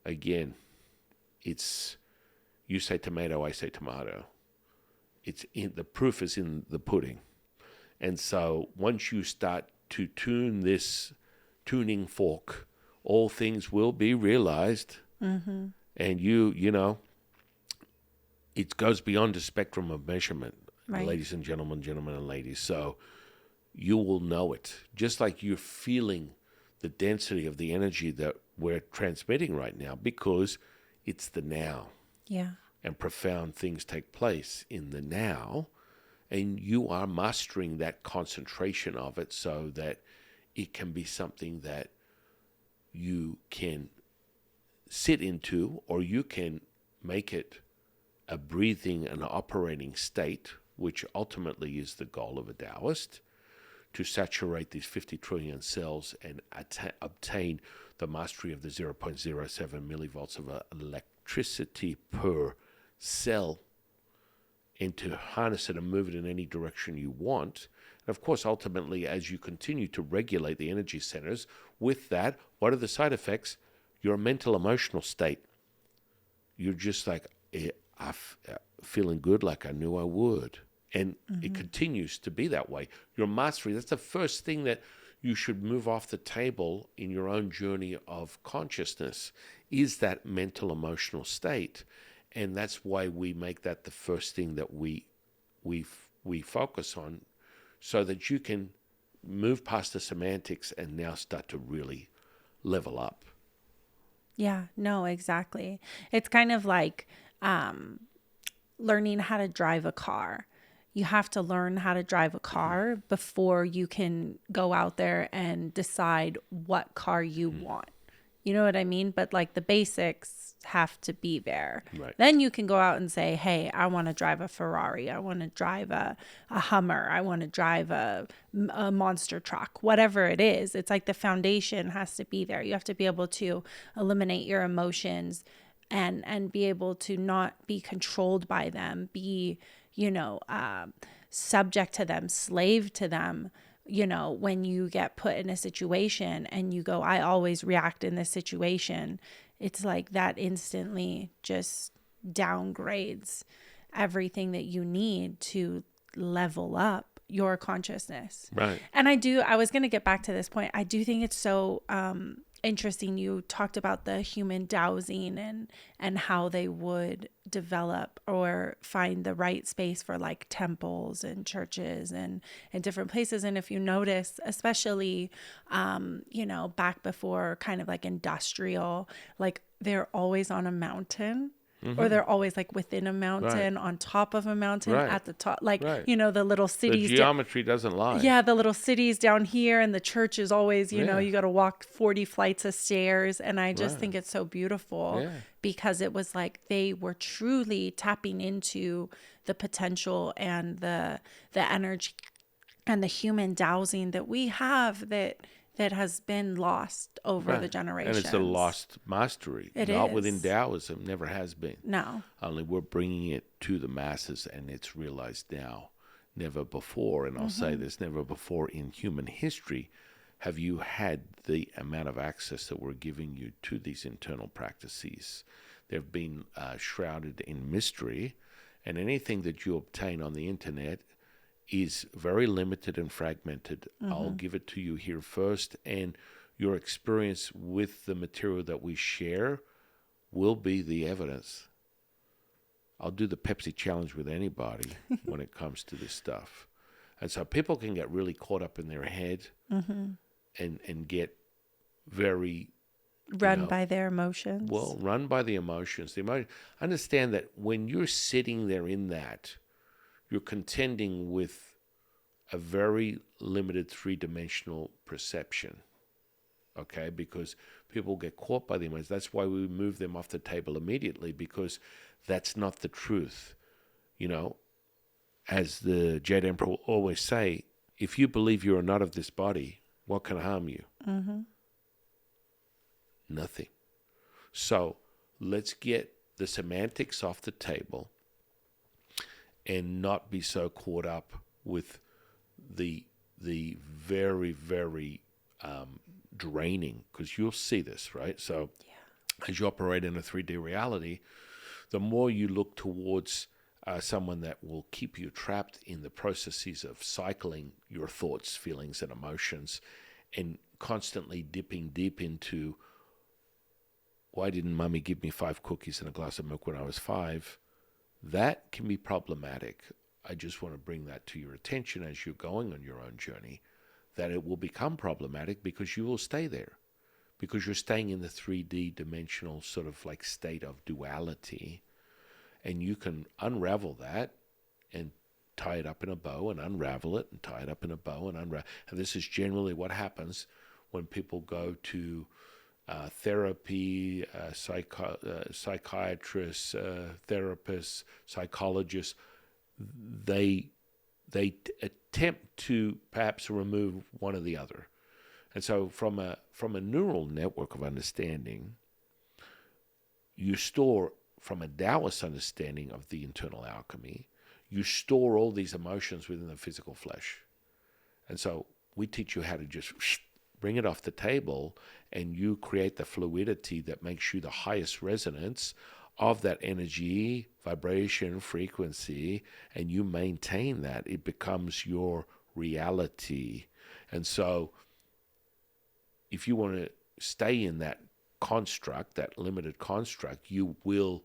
Again, it's, you say tomato, I say tomato. The proof is in the pudding. And so once you start to tune this tuning fork, all things will be realized. Mm-hmm. And it goes beyond the spectrum of measurement, right, ladies and gentlemen and ladies. So you will know it. Just like you're feeling the density of the energy that we're transmitting right now, because it's the now. Yeah. And profound things take place in the now, and you are mastering that concentration of it so that it can be something that you can sit into, or you can make it a breathing and operating state, which ultimately is the goal of a Taoist, to saturate these 50 trillion cells and obtain the mastery of the 0.07 millivolts of electricity per cell, and to harness it and move it in any direction you want. And of course, ultimately, as you continue to regulate the energy centers, with that, what are the side effects? Your mental emotional state. You're just like, I'm feeling good like I knew I would. And it continues to be that way. Your mastery, that's the first thing that you should move off the table in your own journey of consciousness, is that mental emotional state. And that's why we make that the first thing that we focus on, so that you can move past the semantics and now start to really level up. Yeah, no, exactly. It's kind of like learning how to drive a car. You have to learn how to drive a car before you can go out there and decide what car you want. You know what I mean? But like the basics have to be there. Right. Then you can go out and say, hey, I want to drive a Ferrari. I want to drive a Hummer. I want to drive a monster truck, whatever it is. It's like the foundation has to be there. You have to be able to eliminate your emotions and be able to not be controlled by them, be, subject to them, slave to them. When you get put in a situation and you go, I always react in this situation, it's like that instantly just downgrades everything that you need to level up your consciousness. Right. And I was going to get back to this point. I do think it's so interesting. You talked about the human dowsing and how they would develop or find the right space for like temples and churches and different places. And if you notice, especially, back before kind of like industrial, like they're always on a mountain. Or they're always like within a mountain, on top of a mountain, at the top, like, the little cities. The geometry doesn't lie. Yeah, the little cities down here, and the church is always, you got to walk 40 flights of stairs. And I just think it's so beautiful because it was like they were truly tapping into the potential and the energy and the human dowsing that we have that has been lost over the generations. And it's a lost mastery. It Not is. within Taoism, never has been. No. Only we're bringing it to the masses, and it's realized now, never before. And I'll say this, never before in human history have you had the amount of access that we're giving you to these internal practices. They've been shrouded in mystery, and anything that you obtain on the internet is very limited and fragmented. I'll give it to you here first, and your experience with the material that we share will be the evidence. I'll do the Pepsi challenge with anybody when it comes to this stuff. And so people can get really caught up in their head and get very... Run by their emotions. Well, run by the emotions. Understand that when you're sitting there in that, you're contending with a very limited three-dimensional perception, okay? Because people get caught by the emotions. That's why we move them off the table immediately, because that's not the truth. As the Jade Emperor will always say, if you believe you are not of this body, what can harm you? Nothing. So let's get the semantics off the table and not be so caught up with the very, very draining, because you'll see this, right? So as you operate in a 3D reality, the more you look towards someone that will keep you trapped in the processes of cycling your thoughts, feelings, and emotions, and constantly dipping deep into, why didn't mommy give me 5 cookies and a glass of milk when I was 5? That can be problematic. I just want to bring that to your attention as you're going on your own journey, that it will become problematic because you will stay there, because you're staying in the 3D dimensional sort of like state of duality, and you can unravel that and tie it up in a bow and unravel it and tie it up in a bow and unravel. And this is generally what happens when people go to therapy, psychiatrists, therapists, psychologists. They attempt to perhaps remove one or the other. And so from a neural network of understanding, you store, from a Taoist understanding of the internal alchemy, you store all these emotions within the physical flesh. And so we teach you how to just bring it off the table, and you create the fluidity that makes you the highest resonance of that energy, vibration, frequency, and you maintain that. It becomes your reality. And so if you want to stay in that construct, that limited construct, you will,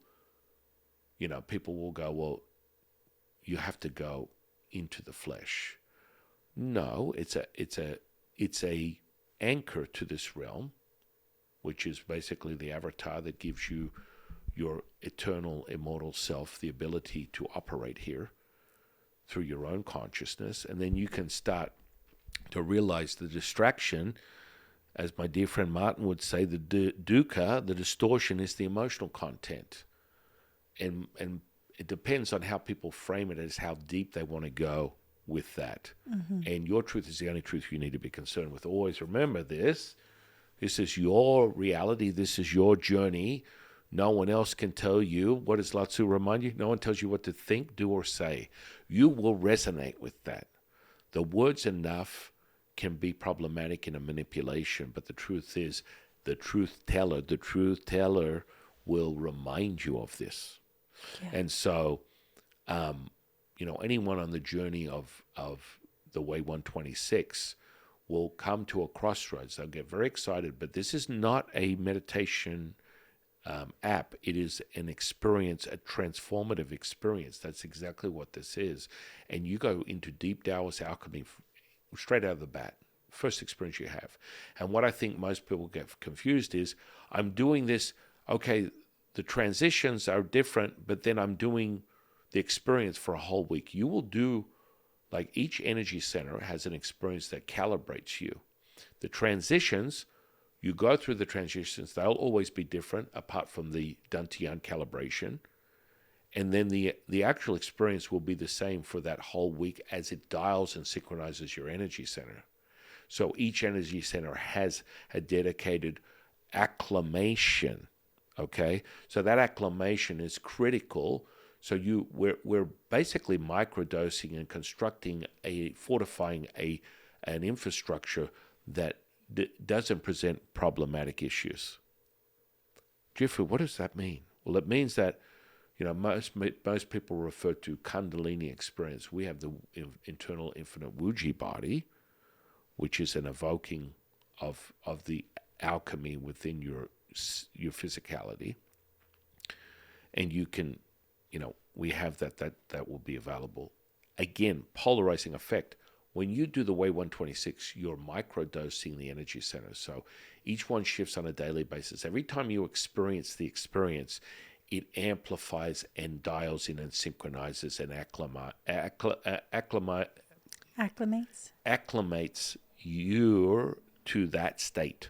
people will go, well, you have to go into the flesh. No, it's a anchor to this realm, which is basically the avatar that gives you your eternal, immortal self the ability to operate here through your own consciousness. And then you can start to realize the distraction, as my dear friend Martin would say, the dukkha, the distortion, is the emotional content. And it depends on how people frame it as how deep they want to go with that. Mm-hmm. And your truth is the only truth you need to be concerned with. Always remember this. This is your reality. This is your journey. No one else can tell you. What does Lao Tzu remind you? No one tells you what to think, do, or say. You will resonate with that. The words enough can be problematic in a manipulation, but the truth is, the truth teller will remind you of this. Yeah. And so, anyone on the journey of the Way 126 will come to a crossroads. They'll get very excited, but this is not a meditation app. It is an experience, a transformative experience. That's exactly what this is. And you go into deep Taoist alchemy straight out of the bat, first experience you have. And what I think most people get confused is, I'm doing this, okay, the transitions are different, but then I'm doing the experience for a whole week. You will do, like, each energy center has an experience that calibrates you. The transitions, you go through the transitions, they'll always be different apart from the Dantains calibration. And then the actual experience will be the same for that whole week as it dials and synchronizes your energy center. So each energy center has a dedicated acclamation, okay? So that acclamation is critical. So we're basically microdosing and constructing fortifying an infrastructure that doesn't present problematic issues. Jeffrey, what does that mean? Well, it means that most people refer to Kundalini experience. We have the internal infinite Wuji body, which is an evoking of the alchemy within your physicality, and you can, we have that will be available. Again, polarizing effect. When you do the Way 126, you're microdosing the energy centers. So each one shifts on a daily basis. Every time you experience the experience, it amplifies and dials in and synchronizes and acclimates you to that state,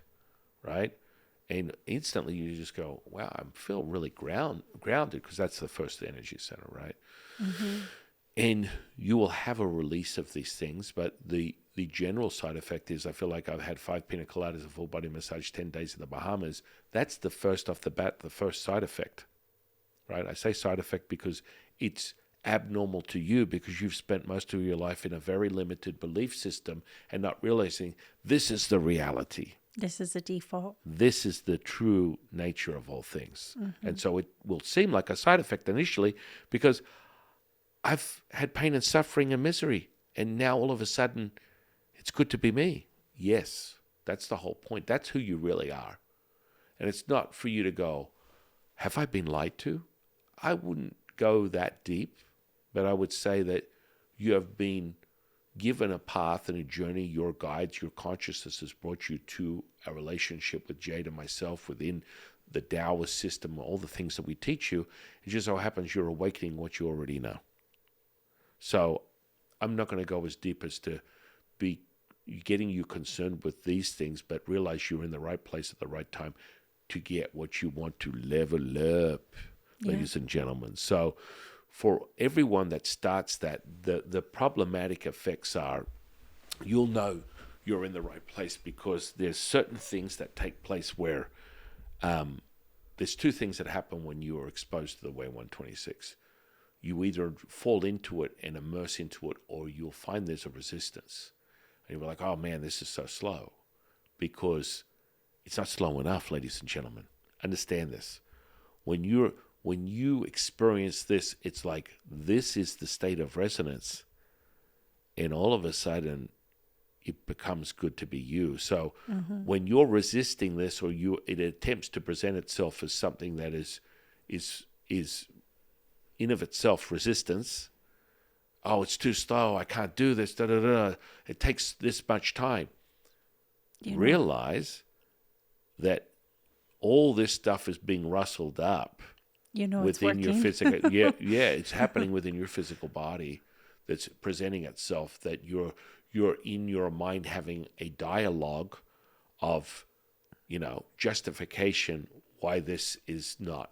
right? And instantly you just go, wow, I feel really grounded, because that's the first energy center, right? Mm-hmm. And you will have a release of these things, but the general side effect is, I feel like I've had 5 pina coladas, a full body massage, 10 days in the Bahamas. That's the first off the bat, the first side effect, right? I say side effect because it's abnormal to you because you've spent most of your life in a very limited belief system and not realizing this is the reality. This is a default. This is the true nature of all things. And so it will seem like a side effect initially because I've had pain and suffering and misery. And now all of a sudden, it's good to be me. Yes, that's the whole point. That's who you really are. And it's not for you to go, have I been lied to? I wouldn't go that deep, but I would say that you have been given a path and a journey, your guides, your consciousness has brought you to a relationship with Jade and myself within the Taoist system, all the things that we teach you. It just so happens you're awakening what you already know. So I'm not going to go as deep as to be getting you concerned with these things, but realize you're in the right place at the right time to get what you want to level up, ladies and gentlemen. So for everyone that starts that, the problematic effects are, you'll know you're in the right place because there's certain things that take place where there's two things that happen when you are exposed to the Way 126. You either fall into it and immerse into it, or you'll find there's a resistance. And you'll be like, oh man, this is so slow. Because it's not slow enough, ladies and gentlemen. Understand this. When you experience this, it's like this is the state of resonance. And all of a sudden, it becomes good to be you. So when you're resisting this, or it attempts to present itself as something that is in of itself resistance, oh, it's too slow, I can't do this, it takes this much time. Realize that all this stuff is being rustled up within your physical it's happening within your physical body, that's presenting itself, that you're in your mind having a dialogue of justification why this is not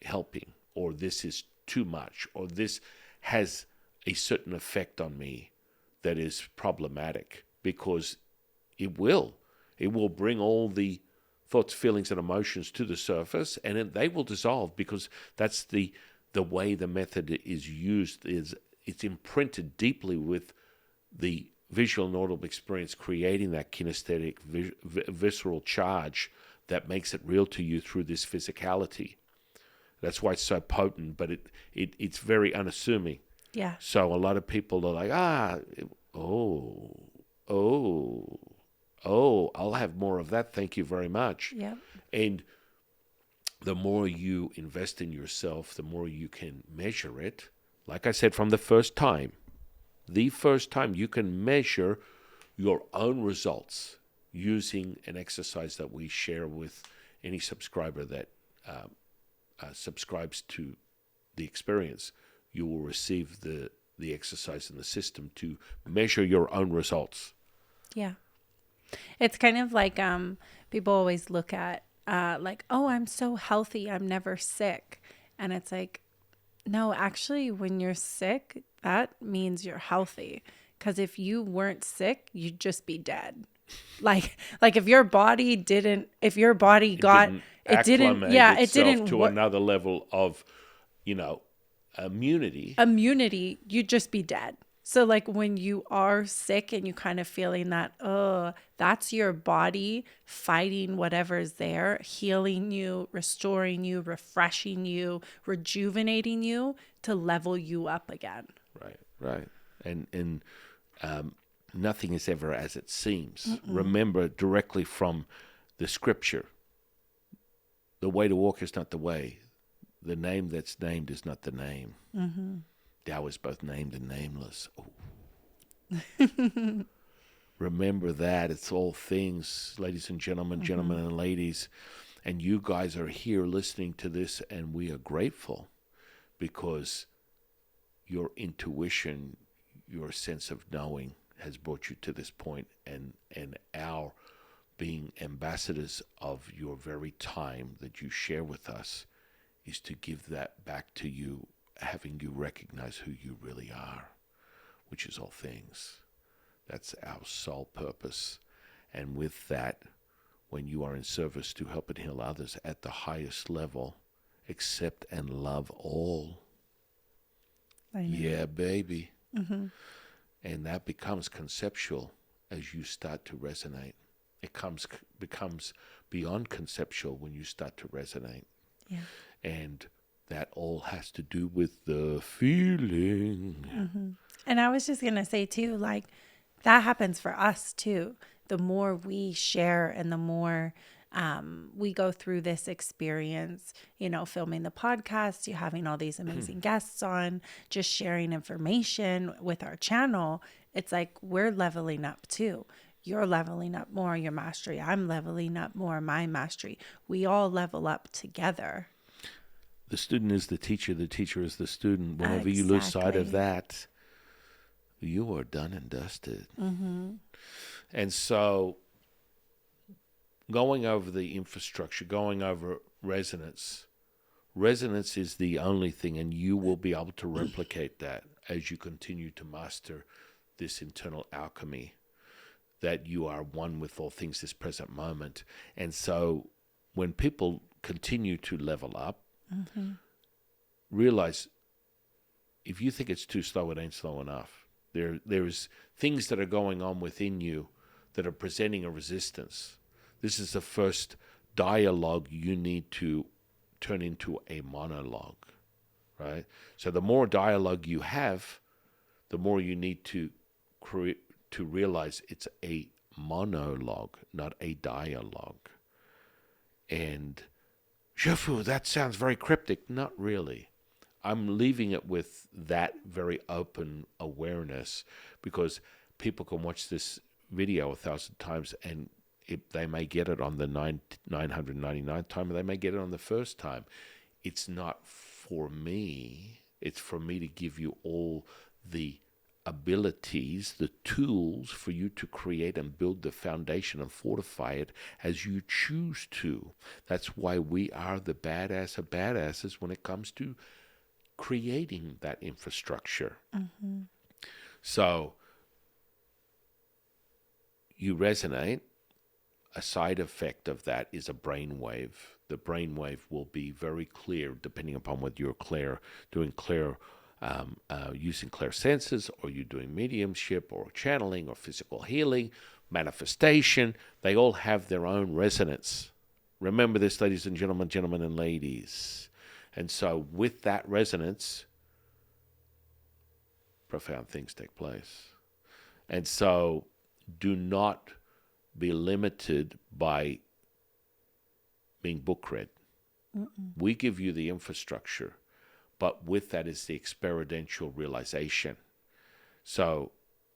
helping, or this is too much, or this has a certain effect on me that is problematic, because it will bring all the thoughts, feelings, and emotions to the surface, and then they will dissolve, because that's the way the method is used. It's imprinted deeply with the visual and audible experience, creating that kinesthetic, visceral charge that makes it real to you through this physicality. That's why it's so potent, but it's very unassuming. Yeah. So a lot of people are like, I'll have more of that. Thank you very much. Yeah. And the more you invest in yourself, the more you can measure it. Like I said, from the first time you can measure your own results using an exercise that we share with any subscriber that subscribes to the experience. You will receive the exercise in the system to measure your own results. Yeah. It's kind of like people always look at like, oh, I'm so healthy, I'm never sick. And it's like, no, actually, when you're sick, that means you're healthy. Because if you weren't sick, you'd just be dead. Like if your body didn't to another level of, immunity, you'd just be dead. So like when you are sick and you kind of feeling that, that's your body fighting whatever's there, healing you, restoring you, refreshing you, rejuvenating you to level you up again. Right. And nothing is ever as it seems. Remember directly from the scripture, the way to walk is not the way. The name that's named is not the name. Tao is both named and nameless. Remember that. It's all things, ladies and gentlemen, gentlemen and ladies. And you guys are here listening to this, and we are grateful because your intuition, your sense of knowing has brought you to this point, and our being ambassadors of your very time that you share with us is to give that back to you, having you recognize who you really are, which is all things. That's our sole purpose. And with that, when you are in service to help and heal others at the highest level, accept and love all. I know. Yeah, baby. Mm-hmm. And that becomes conceptual as you start to resonate. It becomes beyond conceptual when you start to resonate. Yeah. And that all has to do with the feeling. Mm-hmm. And I was just going to say, too, like, that happens for us, too. The more we share and the more we go through this experience, filming the podcast, you having all these amazing guests on, just sharing information with our channel, it's like we're leveling up, too. You're leveling up more, your mastery. I'm leveling up more, my mastery. We all level up together. The student is the teacher is the student. Whenever you lose sight of that, you are done and dusted. Mm-hmm. And so going over the infrastructure, going over resonance is the only thing, and you will be able to replicate that as you continue to master this internal alchemy, that you are one with all things this present moment. And so when people continue to level up, realize if you think it's too slow, it ain't slow enough. There's things that are going on within you that are presenting a resistance. This is the first dialogue you need to turn into a monologue, right? So the more dialogue you have, the more you need to realize it's a monologue, not a dialogue. And Jefu, that sounds very cryptic. Not really. I'm leaving it with that very open awareness, because people can watch this video 1,000 times and they may get it on the 999th time, or they may get it on the first time. It's not for me. It's for me to give you all the abilities, the tools for you to create and build the foundation and fortify it as you choose to. That's why we are the badass of badasses when it comes to creating that infrastructure. Mm-hmm. So you resonate. A side effect of that is a brainwave. The brainwave will be very clear depending upon whether you're using clear senses, or you're doing mediumship or channeling or physical healing, manifestation. They all have their own resonance. Remember this, ladies and gentlemen and ladies. And so with that resonance, profound things take place. And so do not be limited by being book read. We give you the infrastructure, but with that is the experiential realization. So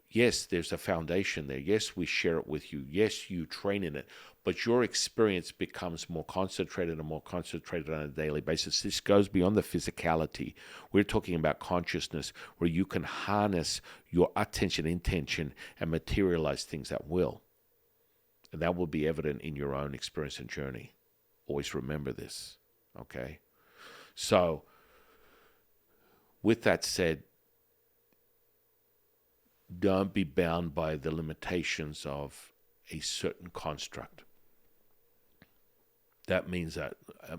yes, there's a foundation there. Yes, we share it with you. Yes, you train in it, but your experience becomes more concentrated and more concentrated on a daily basis. This goes beyond the physicality. We're talking about consciousness, where you can harness your attention, intention, and materialize things at will. And that will be evident in your own experience and journey. Always remember this, okay? So, with that said, don't be bound by the limitations of a certain construct. That means that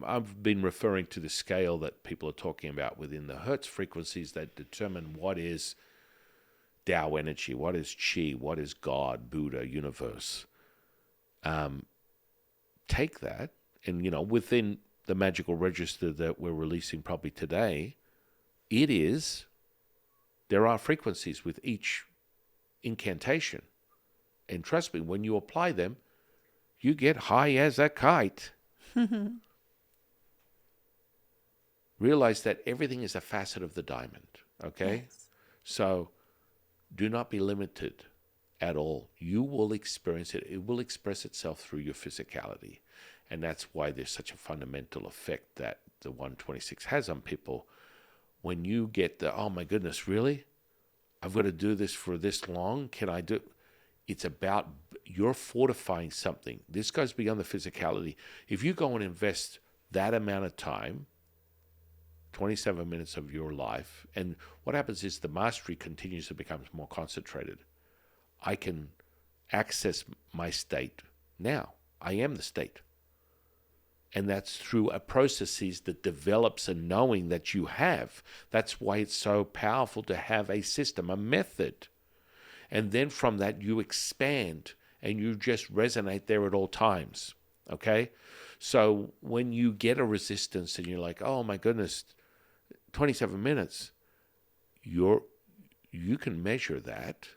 I've been referring to the scale that people are talking about within the Hertz frequencies that determine what is Tao energy, what is Qi, what is God, Buddha, universe. Take that, and within the magical register that we're releasing probably today, there are frequencies with each incantation. And trust me, when you apply them, you get high as a kite. Realize that everything is a facet of the diamond, okay? Yes. So do not be limited at all. You will experience it. It will express itself through your physicality. And that's why there's such a fundamental effect that the 126 has on people. When you get oh my goodness, really? I've got to do this for this long? Can I do? It's about you're fortifying something. This goes beyond the physicality. If you go and invest that amount of time, 27 minutes of your life, and what happens is the mastery continues to become more concentrated. I can access my state now. I am the state. And that's through a processes that develops a knowing that you have. That's why it's so powerful to have a system, a method. And then from that, you expand and you just resonate there at all times. Okay? So when you get a resistance and you're like, oh my goodness, 27 minutes, you can measure that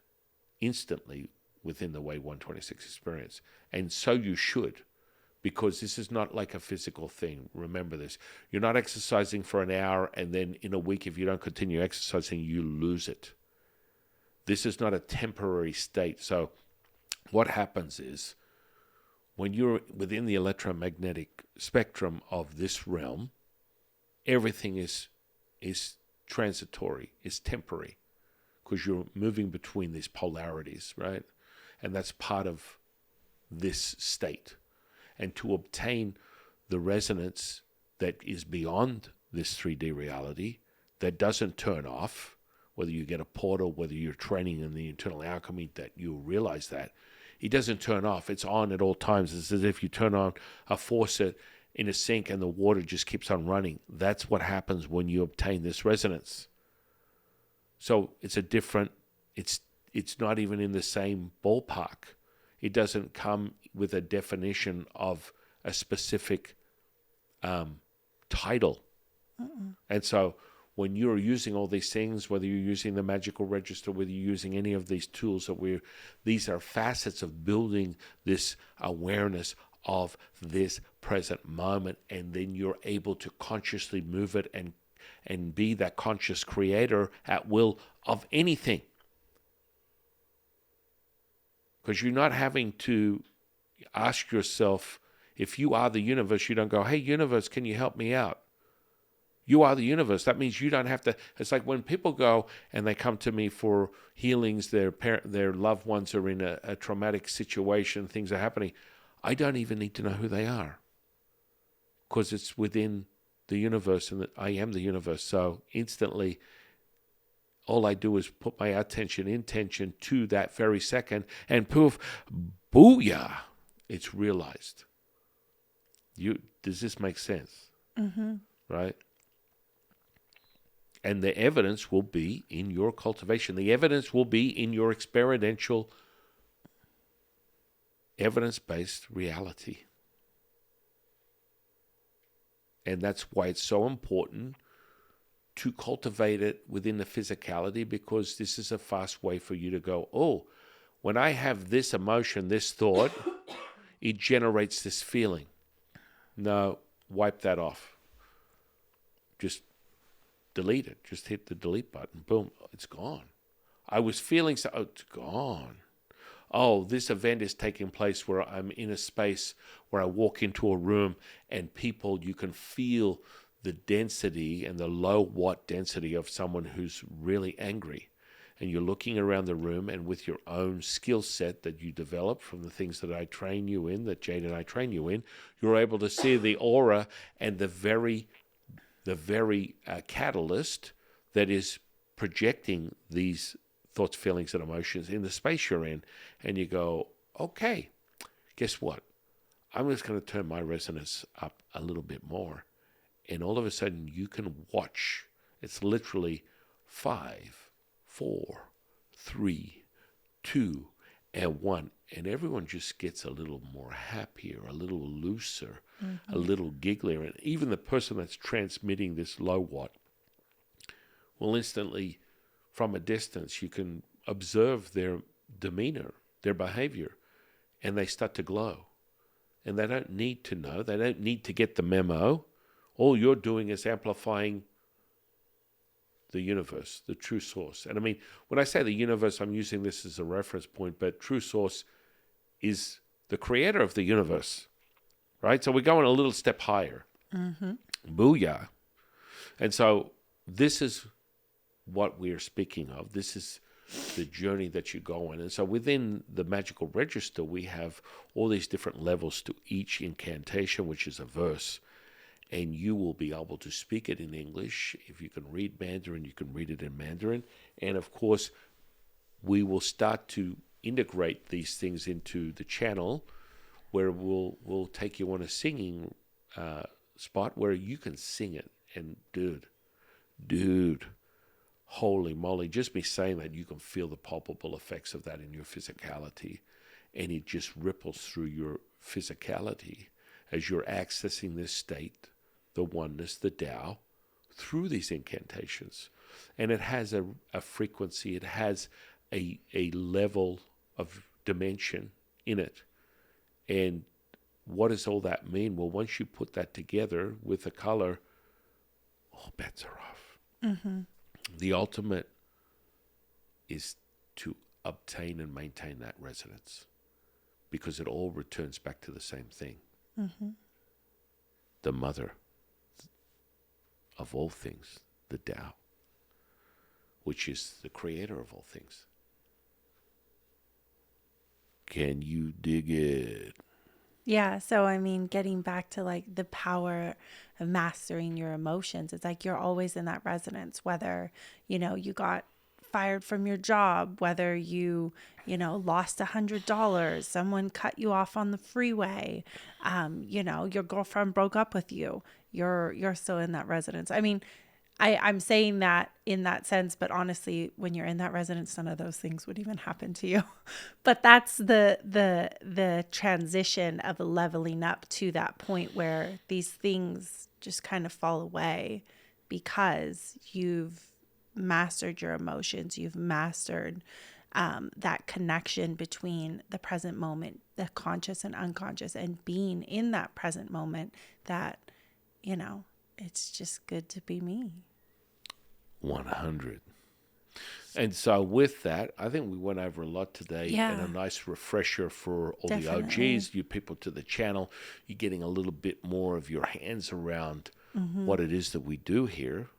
instantly within the Way 126 experience. And so you should, because this is not like a physical thing. Remember this. You're not exercising for an hour and then in a week, if you don't continue exercising, you lose it. This is not a temporary state. So what happens is when you're within the electromagnetic spectrum of this realm, everything is transitory, is temporary, because you're moving between these polarities, right? And that's part of this state. And to obtain the resonance that is beyond this 3D reality, that doesn't turn off, whether you get a portal, whether you're training in the internal alchemy, that you realize that, it doesn't turn off. It's on at all times. It's as if you turn on a faucet in a sink and the water just keeps on running. That's what happens when you obtain this resonance. So it's a different, it's not even in the same ballpark. It doesn't come with a definition of a specific title. And so when you're using all these things, whether you're using the magical register, whether you're using any of these tools these are facets of building this awareness of this present moment, and then you're able to consciously move it and be that conscious creator at will of anything. Because you're not having to ask yourself, if you are the universe, you don't go, hey, universe, can you help me out? You are the universe. That means you don't have to. It's like when people go and they come to me for healings, their loved ones are in a traumatic situation, things are happening. I don't even need to know who they are, because it's within the universe, and I am the universe. So instantly, all I do is put my intention to that very second, and poof, booyah, it's realized. Does this make sense? Mm-hmm. Right? And the evidence will be in your cultivation. The evidence will be in your experiential, evidence-based reality. And that's why it's so important to cultivate it within the physicality, because this is a fast way for you to go, oh, when I have this emotion, this thought, it generates this feeling. No, wipe that off. Just delete it. Just hit the delete button. Boom, it's gone. I was feeling so, oh, it's gone. Oh, this event is taking place where I'm in a space where I walk into a room and people, you can feel the density and the low watt density of someone who's really angry. And you're looking around the room, and with your own skill set that you develop from the things that I train you in, that Jade and I train you in, you're able to see the aura and the very catalyst that is projecting these thoughts, feelings, and emotions in the space you're in. And you go, okay, guess what? I'm just going to turn my resonance up a little bit more. And all of a sudden, you can watch. It's literally 5, 4, 3, 2, and 1. And everyone just gets a little more happier, a little looser, a little gigglier. And even the person that's transmitting this low watt will instantly, from a distance, you can observe their demeanor, their behavior, and they start to glow. And they don't need to know. They don't need to get the memo. All you're doing is amplifying the universe, the true source. And I mean, when I say the universe, I'm using this as a reference point, but true source is the creator of the universe, right? So we're going a little step higher. Mm-hmm. Booyah. And so this is what we're speaking of. This is the journey that you go on. And so within the magical register, we have all these different levels to each incantation, which is a verse. And you will be able to speak it in English. If you can read Mandarin, you can read it in Mandarin. And of course, we will start to integrate these things into the channel, where we'll take you on a singing spot where you can sing it. And dude, holy moly, just me saying that, you can feel the palpable effects of that in your physicality. And it just ripples through your physicality as you're accessing this state, the oneness, the Tao, through these incantations. And it has a frequency, it has a level of dimension in it. And what does all that mean? Well, once you put that together with the color, all bets are off. Mm-hmm. The ultimate is to obtain and maintain that resonance, because it all returns back to the same thing. Mm-hmm. The mother of all things, the Tao, which is the creator of all things. Can you dig it? Yeah. So, I mean, getting back to like the power of mastering your emotions, it's like you're always in that resonance, whether, you got fired from your job, whether you lost $100, someone cut you off on the freeway, your girlfriend broke up with you, you're still in that resonance. I mean, I'm saying that in that sense, but honestly, when you're in that resonance, none of those things would even happen to you. But that's the transition of leveling up to that point where these things just kind of fall away because you've mastered your emotions. You've mastered that connection between the present moment, the conscious and unconscious, and being in that present moment that, it's just good to be me. 100. And so with that, I think we went over a lot today, and a nice refresher for all the OGs, you people to the channel. You're getting a little bit more of your hands around what it is that we do here.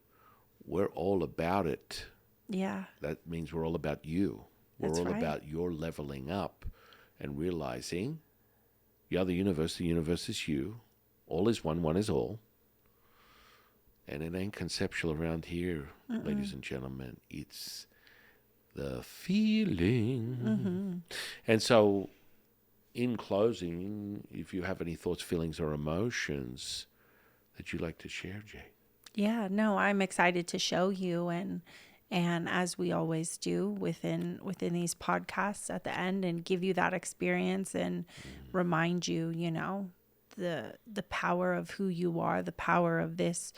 We're all about it. Yeah. That means we're all about you. We're That's all right. about your leveling up and realizing you're the universe is you. All is one, one is all. And it ain't conceptual around here, ladies and gentlemen. It's the feeling. And so, in closing, if you have any thoughts, feelings, or emotions that you'd like to share, Jay. Yeah, no, I'm excited to show you, and as we always do within these podcasts at the end, and give you that experience and remind you, the power of who you are, the power of this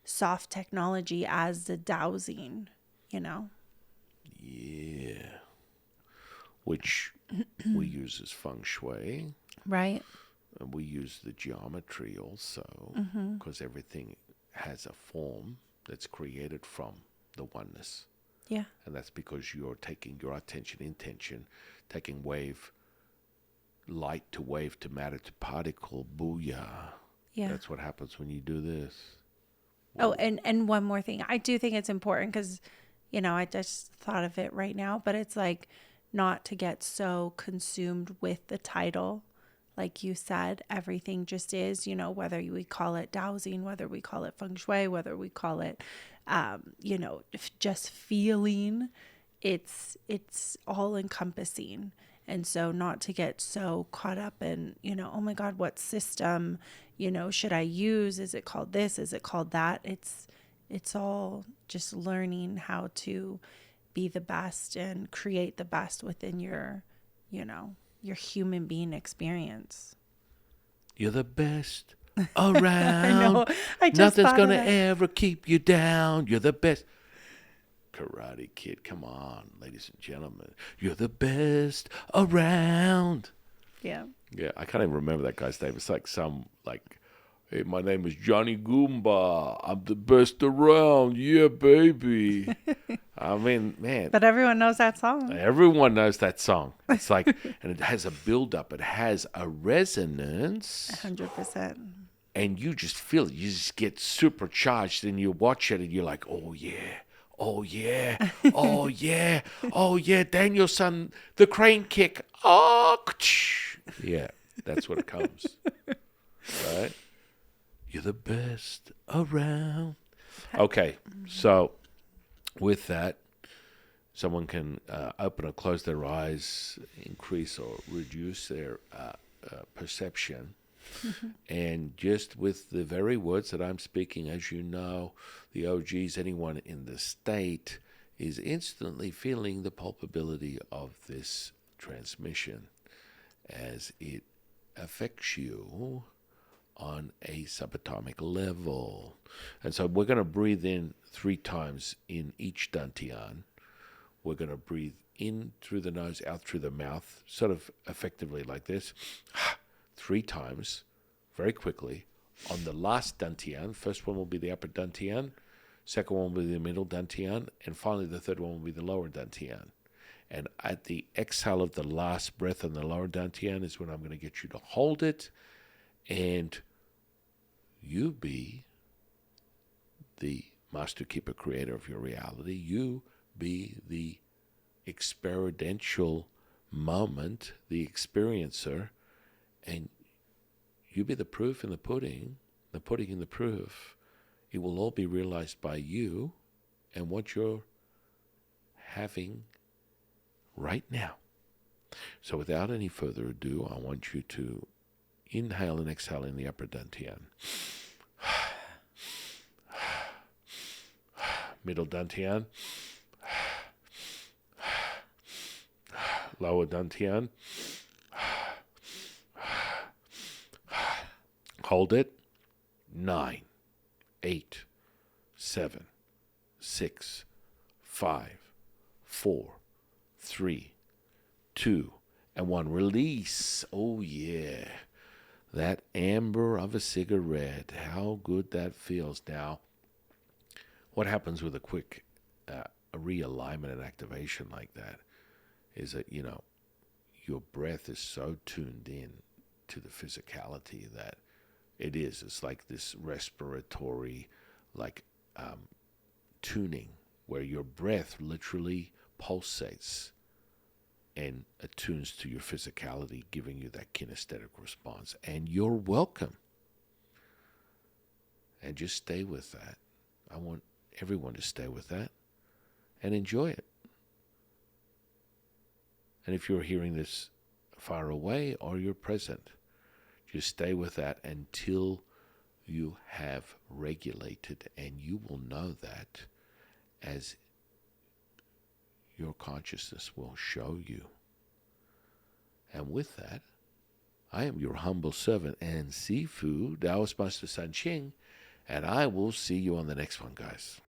soft technology as the dowsing, Yeah. Which we use as feng shui. Right. And we use the geometry also, because everything has a form that's created from the oneness. Yeah. And that's because you're taking your attention, intention, taking light to matter to particle, booyah. Yeah. That's what happens when you do this. Oh, and one more thing. I do think it's important because, I just thought of it right now, but it's like not to get so consumed with the title. Like you said, everything just is, whether we call it dowsing, whether we call it feng shui, whether we call it, just feeling, it's all encompassing. And so not to get so caught up in, oh my God, what system, should I use? Is it called this? Is it called that? It's all just learning how to be the best and create the best within your human being experience. You're the best around. I know. I just Nothing's thought going of to that. ever keep you down. You're the best. Karate Kid, come on, ladies and gentlemen. You're the best around. Yeah. Yeah, I can't even remember that guy's name. It's like hey, my name is Johnny Goomba. I'm the best around. Yeah, baby. I mean, man. But everyone knows that song. Everyone knows that song. It's like, and it has a build-up. It has a resonance. 100%. And you just feel it. You just get supercharged, and you watch it, and you're like, oh, yeah. Oh, yeah. Oh, yeah. Oh, yeah. Danielson, the crane kick. Oh, yeah. That's what it comes. Right? You're the best around. Okay. So, with that, someone can open or close their eyes, increase or reduce their perception. And just with the very words that I'm speaking, as you know, the OGs, anyone in the state, is instantly feeling the palpability of this transmission as it affects you on a subatomic level. And so we're going to breathe in 3 times in each Dantian. We're going to breathe in through the nose, out through the mouth, sort of effectively like this, 3 times, very quickly. On the last Dantian, first one will be the upper Dantian, second one will be the middle Dantian, and finally the third one will be the lower Dantian. And at the exhale of the last breath on the lower Dantian is when I'm going to get you to hold it, and you be the master keeper creator of your reality. You be the experiential moment, the experiencer, and you be the proof in the pudding in the proof. It will all be realized by you and what you're having right now. So without any further ado, I want you to inhale and exhale in the upper Dantian. Middle Dantian. Lower Dantian. Hold it. 9, 8, 7, 6, 5, 4, 3, 2, and 1. Release. Oh, yeah. That amber of a cigarette. How good that feels. Now, what happens with a quick realignment and activation like that is that, your breath is so tuned in to the physicality that it's like this respiratory, tuning, where your breath literally pulsates and attunes to your physicality, giving you that kinesthetic response. And you're welcome. And just stay with that. I want everyone to stay with that and enjoy it. And if you're hearing this far away or you're present, just stay with that until you have regulated, and you will know that as your consciousness will show you. And with that, I am your humble servant and Sifu, Taoist Master San Qing, and I will see you on the next one, guys.